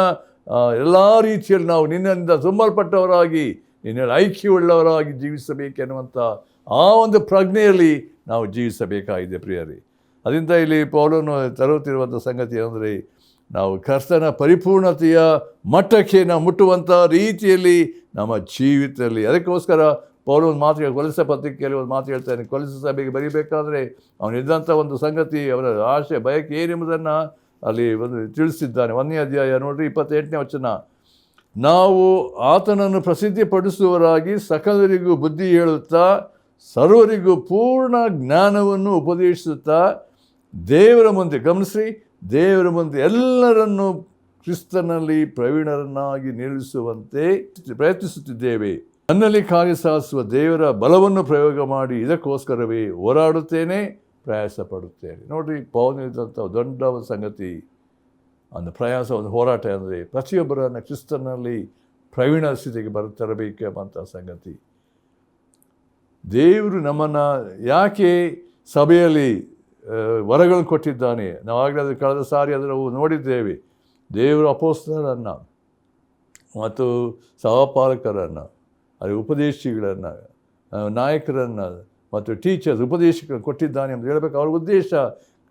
ಎಲ್ಲ ರೀತಿಯಲ್ಲಿ ನಾವು ನಿನ್ನಿಂದ ತುಂಬಲ್ಪಟ್ಟವರಾಗಿ, ನಿನ್ನಲ್ಲಿ ಐಕ್ಯವುಳ್ಳವರಾಗಿ ಜೀವಿಸಬೇಕೆನ್ನುವಂಥ ಆ ಒಂದು ಪ್ರಜ್ಞೆಯಲ್ಲಿ ನಾವು ಜೀವಿಸಬೇಕಾಗಿದೆ ಪ್ರಿಯರೇ. ಅದರಿಂದ ಇಲ್ಲಿ ಪೌಲನು ತರುತ್ತಿರುವಂಥ ಸಂಗತಿ ಅಂದರೆ, ನಾವು ಕರ್ತನ ಪರಿಪೂರ್ಣತೆಯ ಮಟ್ಟಕ್ಕೆ ನಾವು ಮುಟ್ಟುವಂಥ ರೀತಿಯಲ್ಲಿ ನಮ್ಮ ಜೀವಿತದಲ್ಲಿ, ಅದಕ್ಕೋಸ್ಕರ ಪೌಲ ಒಂದು ಮಾತು ಕೊಲಸ ಪತ್ರಿಕೆಯಲ್ಲಿ ಒಂದು ಮಾತು ಹೇಳ್ತಾನೆ, ಕೊಲಸ ಸಭೆಗೆ ಬರೀಬೇಕಾದ್ರೆ ಅವನಿದ್ದಂಥ ಒಂದು ಸಂಗತಿ, ಅವರ ಆಶೆ ಬಯಕೆ ಏನೆಂಬುದನ್ನು ಅಲ್ಲಿ ಒಂದು ತಿಳಿಸಿದ್ದಾನೆ. 1ನೇ ಅಧ್ಯಾಯ ನೋಡ್ರಿ 28ನೇ ವಚನ. ನಾವು ಆತನನ್ನು ಪ್ರಸಿದ್ಧಿಪಡಿಸುವವರಾಗಿ ಸಕಲರಿಗೂ ಬುದ್ಧಿ ಹೇಳುತ್ತಾ ಸರ್ವರಿಗೂ ಪೂರ್ಣ ಜ್ಞಾನವನ್ನು ಉಪದೇಶಿಸುತ್ತಾ ದೇವರ ಮುಂದೆ, ಗಮನಿಸಿ, ದೇವರ ಮುಂದೆ ಎಲ್ಲರನ್ನು ಕ್ರಿಸ್ತನಲ್ಲಿ ಪ್ರವೀಣರನ್ನಾಗಿ ನಿಲ್ಲಿಸುವಂತೆ ಪ್ರಯತ್ನಿಸುತ್ತಿದ್ದೇವೆ. ನನ್ನಲ್ಲಿ ಕಾರ್ಯ ಸಾಧಿಸುವ ದೇವರ ಬಲವನ್ನು ಪ್ರಯೋಗ ಮಾಡಿ ಇದಕ್ಕೋಸ್ಕರವೇ ಹೋರಾಡುತ್ತೇನೆ, ಪ್ರಯಾಸ ಪಡುತ್ತೇನೆ. ನೋಡಿರಿ, ಪೌಲನಿದ್ದಂಥ ದೊಡ್ಡ ಒಂದು ಸಂಗತಿ, ಒಂದು ಪ್ರಯಾಸ, ಒಂದು ಹೋರಾಟ ಅಂದರೆ ಪ್ರತಿಯೊಬ್ಬರನ್ನು ಕ್ರಿಸ್ತನಲ್ಲಿ ಪ್ರವೀಣ ಸ್ಥಿತಿಗೆ ತರಬೇಕೆಂಬಂಥ ಸಂಗತಿ. ದೇವರು ನಮ್ಮನ್ನು ಯಾಕೆ ಸಭೆಯಲ್ಲಿ ವರಗಳನ್ನು ಕೊಟ್ಟಿದ್ದಾನೆ, ನಾವಾಗಲೇ ಅದು ಕಳೆದ ಸಾರಿ ಅದನ್ನು ನಾವು ನೋಡಿದ್ದೇವೆ. ದೇವರು ಅಪೊಸ್ತಲರನ್ನು ಮತ್ತು ಸಹಪಾಲಕರನ್ನು, ಅದು ಉಪದೇಶಿಗಳನ್ನು, ನಾಯಕರನ್ನು ಮತ್ತು ಟೀಚರ್ಸ್, ಉಪದೇಶಕರನ್ನು ಕೊಟ್ಟಿದ್ದಾನೆ ಅಂತ ಹೇಳಬೇಕು. ಅವ್ರ ಉದ್ದೇಶ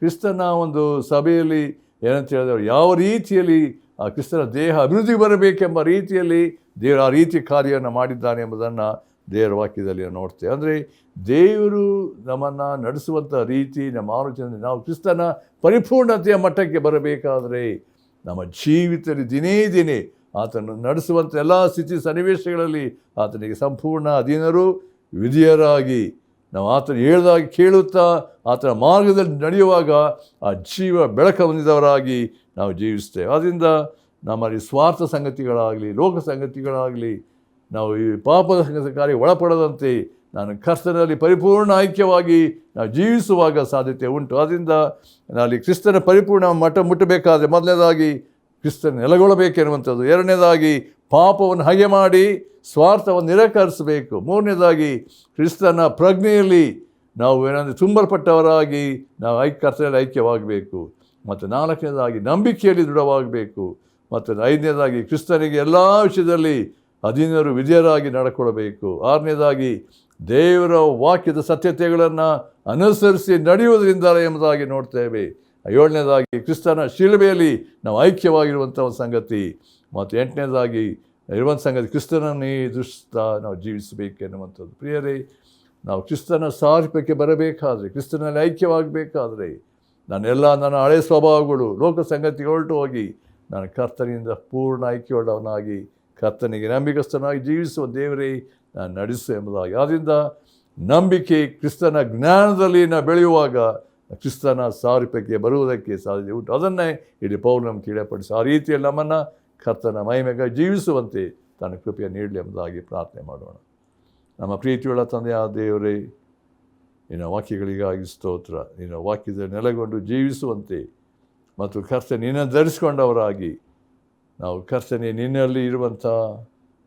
ಕ್ರಿಸ್ತನ ಒಂದು ಸಭೆಯಲ್ಲಿ ಏನಂತ ಹೇಳಿದವರು ಯಾವ ರೀತಿಯಲ್ಲಿ ಆ ಕ್ರಿಸ್ತನ ದೇಹ ಅಭಿವೃದ್ಧಿ ಬರಬೇಕೆಂಬ ರೀತಿಯಲ್ಲಿ ದೇವರು ಆ ರೀತಿ ಕಾರ್ಯವನ್ನು ಮಾಡಿದ್ದಾನೆ ಎಂಬುದನ್ನು ದೇವರ ವಾಕ್ಯದಲ್ಲಿ ನೋಡ್ತೇವೆ. ಅಂದರೆ ದೇವರು ನಮ್ಮನ್ನು ನಡೆಸುವಂಥ ರೀತಿ, ನಮ್ಮ ಆಲೋಚನೆ, ನಾವು ಕ್ರಿಸ್ತನ ಪರಿಪೂರ್ಣತೆಯ ಮಟ್ಟಕ್ಕೆ ಬರಬೇಕಾದರೆ ನಮ್ಮ ಜೀವಿತದಲ್ಲಿ ದಿನೇ ದಿನೇ ಆತನು ನಡೆಸುವಂಥ ಎಲ್ಲ ಸ್ಥಿತಿ ಸನ್ನಿವೇಶಗಳಲ್ಲಿ ಆತನಿಗೆ ಸಂಪೂರ್ಣ ಅಧೀನರು, ವಿಧಿಯರಾಗಿ ನಾವು ಆತನು ಹೇಳಿದಾಗಿ ಕೇಳುತ್ತಾ ಆತನ ಮಾರ್ಗದಲ್ಲಿ ನಡೆಯುವಾಗ ಆ ಜೀವ ಬೆಳಕು ಹೊಂದಿದವರಾಗಿ ನಾವು ಜೀವಿಸ್ತೇವೆ. ಆದ್ದರಿಂದ ನಮ್ಮಲ್ಲಿ ಸ್ವಾರ್ಥ ಸಂಗತಿಗಳಾಗಲಿ, ಲೋಕ ಸಂಗತಿಗಳಾಗಲಿ, ನಾವು ಈ ಪಾಪದ ಕಾರ್ಯ ಒಳಪಡದಂತೆ ನಾನು ಕರ್ತನಲ್ಲಿ ಪರಿಪೂರ್ಣ ಐಕ್ಯವಾಗಿ ನಾವು ಜೀವಿಸುವಾಗ ಸಾಧ್ಯತೆ ಉಂಟು. ಆದ್ದರಿಂದ ಅಲ್ಲಿ ಕ್ರಿಸ್ತನ ಪರಿಪೂರ್ಣ ಮಟ್ಟ ಮುಟ್ಟಬೇಕಾದ್ರೆ ಮೊದಲನೇದಾಗಿ ಕ್ರಿಸ್ತನ ನೆಲೆಗೊಳ್ಳಬೇಕೆನ್ನುವಂಥದ್ದು, ಎರಡನೇದಾಗಿ ಪಾಪವನ್ನು ಹಾಗೆ ಮಾಡಿ ಸ್ವಾರ್ಥವನ್ನು ನಿರಾಕರಿಸಬೇಕು, ಮೂರನೇದಾಗಿ ಕ್ರಿಸ್ತನ ಪ್ರಜ್ಞೆಯಲ್ಲಿ ನಾವು ಏನಂದರೆ ತುಂಬಲ್ಪಟ್ಟವರಾಗಿ ನಾವು ಕರ್ತನಲ್ಲಿ ಐಕ್ಯವಾಗಬೇಕು, ಮತ್ತು ನಾಲ್ಕನೇದಾಗಿ ನಂಬಿಕೆಯಲ್ಲಿ ದೃಢವಾಗಬೇಕು, ಮತ್ತು ಐದನೇದಾಗಿ ಕ್ರಿಸ್ತನಿಗೆ ಎಲ್ಲ ವಿಷಯದಲ್ಲಿ ಅಧೀನರು ವಿಧೇಯರಾಗಿ ನಡ್ಕೊಳ್ಬೇಕು, ಆರನೇದಾಗಿ ದೇವರ ವಾಕ್ಯದ ಸತ್ಯತೆಗಳನ್ನು ಅನುಸರಿಸಿ ನಡೆಯುವುದರಿಂದ ಎಂಬುದಾಗಿ ನೋಡ್ತೇವೆ, ಏಳನೇದಾಗಿ ಕ್ರಿಸ್ತನ ಶಿಲುಬೆಯಲ್ಲಿ ನಾವು ಐಕ್ಯವಾಗಿರುವಂಥ ಒಂದು ಸಂಗತಿ, ಮತ್ತು ಎಂಟನೇದಾಗಿ ಇರುವಂಥ ಸಂಗತಿ ಕ್ರಿಸ್ತನನ್ನೇ ದೃಷ್ಟಿಸ್ತಾ ನಾವು ಜೀವಿಸಬೇಕೆನ್ನುವಂಥದ್ದು. ಪ್ರಿಯರೇ, ನಾವು ಕ್ರಿಸ್ತನ ಸಾರೂಪ್ಯಕ್ಕೆ ಬರಬೇಕಾದ್ರೆ, ಕ್ರಿಸ್ತನಲ್ಲಿ ಐಕ್ಯವಾಗಬೇಕಾದ್ರೆ ನನ್ನ ಹಳೆಯ ಸ್ವಭಾವಗಳು, ಲೋಕ ಸಂಗತಿ ಹೊರಟು ಹೋಗಿ ನಾನು ಕರ್ತನಿಂದ ಪೂರ್ಣ ಐಕ್ಯವುಳ್ಳವನಾಗಿ ಕರ್ತನಿಗೆ ನಂಬಿಕಸ್ಥನಾಗಿ ಜೀವಿಸುವ ದೇವರೇ ನಾನು ನಡೆಸು ಎಂಬುದಾಗಿ. ಆದ್ದರಿಂದ ನಂಬಿಕೆ ಕ್ರಿಸ್ತನ ಜ್ಞಾನದಲ್ಲಿ ನಾವು ಬೆಳೆಯುವಾಗ ಕ್ರಿಸ್ತನ ಸಾರೂಪ್ಯಕ್ಕೆ ಬರುವುದಕ್ಕೆ ಸಾಧ್ಯತೆ ಉಂಟು. ಅದನ್ನೇ ಇಡೀ ಪೌಲ ನಮಗೆ ತಿಳಿಯಪಡಿಸಿ ಆ ರೀತಿಯಲ್ಲಿ ನಮ್ಮನ್ನು ಕರ್ತನ ಮಹಿಮೆಗಾಗಿ ಜೀವಿಸುವಂತೆ ತನ್ನ ಕೃಪೆಯನ್ನು ನೀಡಲಿ ಎಂಬುದಾಗಿ ಪ್ರಾರ್ಥನೆ ಮಾಡೋಣ. ನಮ್ಮ ಪ್ರೀತಿಯುಳ್ಳ ತಂದೆಯಾದ ದೇವರೇ, ನಿನ್ನ ವಾಕ್ಯಗಳಿಗಾಗಿ ಸ್ತೋತ್ರ. ನಿನ್ನ ವಾಕ್ಯದ ನೆಲೆಗೊಂಡು ಜೀವಿಸುವಂತೆ ಮತ್ತು ಕರ್ತನೆ ನಿನ್ನನ್ನು ಧರಿಸಿಕೊಂಡವರಾಗಿ ನಾವು ಕರ್ತನೆ ನಿನ್ನಲ್ಲಿ ಇರುವಂಥ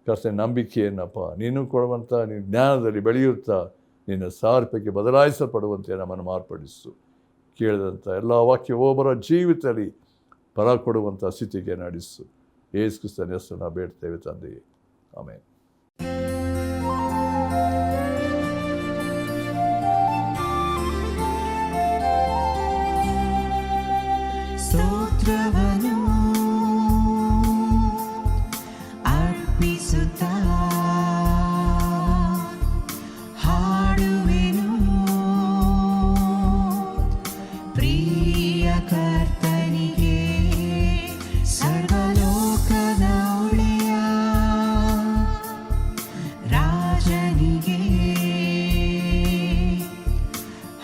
ಕರ್ತನೆ ನಂಬಿಕೆಯನ್ನಪ್ಪ ನೀನು ಕೊಡುವಂಥ ನಿನ್ನ ಜ್ಞಾನದಲ್ಲಿ ಬೆಳೆಯುತ್ತಾ ನಿನ್ನ ಸಾರೂಪ್ಯಕ್ಕೆ ಬದಲಾಯಿಸಲ್ಪಡುವಂತೆ ನಮ್ಮನ್ನು ಮಾರ್ಪಡಿಸು. ಕೇಳಿದಂಥ ಎಲ್ಲ ವಾಕ್ಯ ಒಬ್ಬರ ಜೀವಿತದಲ್ಲಿ ಫಲ ಕೊಡುವಂಥ ಸ್ಥಿತಿಗೆ ನಡೆಸು. ಯೇಸು ಕ್ರಿಸ್ತನ ಹೆಸರನ್ನು ನಾವು ಬೇಡ್ತೇವೆ ತಂದೆಯೇ, ಆಮೆನ್. ಸ್ತೋತ್ರವನ್ನು ಅರ್ಪಿಸುತ್ತಾ ಹಾಡುವೆನು ಪ್ರಿಯ ಕರ್ತನಿಗೆ, ಸರ್ವಲೋಕದ ಒಡೆಯ ರಾಜನಿಗೆ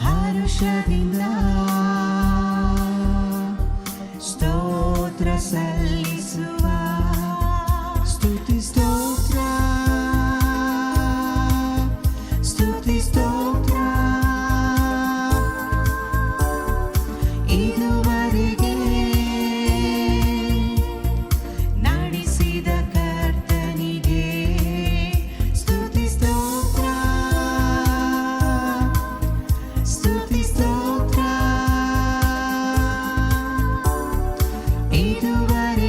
ಹರುಷದಿಂದ ಸ್ತೋತ್ರ ಸಲ್ಲಿಸುವ. ಸ್ತುತಿ ಸ್ತೋತ್ರ, ಸ್ತುತಿ ಸ್ತೋತ್ರ, ಇದುವರೆಗೆ ನಡೆಸಿದ ಕರ್ತನಿಗೆ ಸ್ತುತಿ ಸ್ತೋತ್ರ, ಸ್ತುತಿ ಸ್ತೋತ್ರ, ಇದುವರೆಗೆ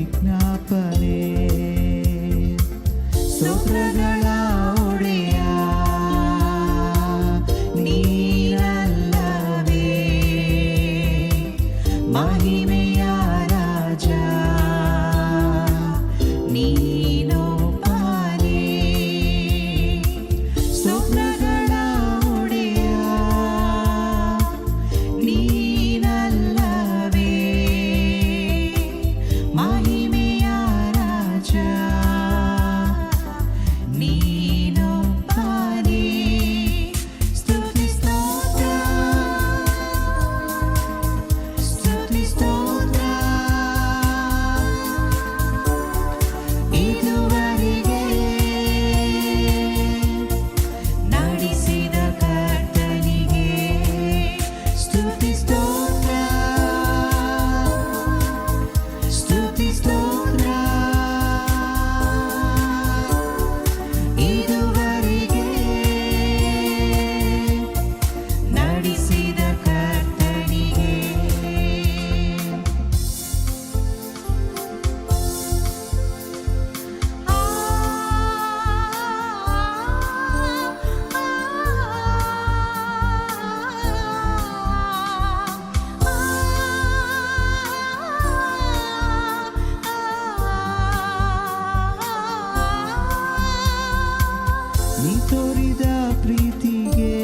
ವಿಜ್ಞಾಪನೆ ಸ್ತೋತ್ರಗಳ ಒಡೆಯ ನೀನಲ್ಲವೇ ಮಹಿಮೆಯ ರಾಜ ನೀನೊಬ್ಬನೇ ಸ್ತೋತ್ರಗಳ ಒಡೆಯ ನೀನಲ್ಲವೇ ಮಹಿಮೆಯ ರಾಜ ನೀನೊಬ್ಬನೇ ಸ್ತುತಿ ಸ್ತೋತ್ರ ಸ್ತುತಿ ಸ್ತೋತ್ರ ಇದುವರೆಗೆ ನಡೆಸಿದ ಕರ್ತನಿಗೆ ಸ್ತುತಿ ಸ್ತೋತ್ರ ಸ್ತುತಿ ಸ್ತೋತ್ರ ಇದುವರೆಗೆ ನಡೆಸಿದ ಕರ್ತನಿಗೆ ನೀ ತೋರಿದ ಪ್ರೀತಿಗೆ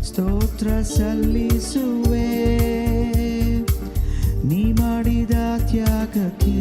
ಸ್ತೋತ್ರ ಸಲ್ಲಿಸುವೆ ನೀ ಮಾಡಿದ ತ್ಯಾಗಕ್ಕೆ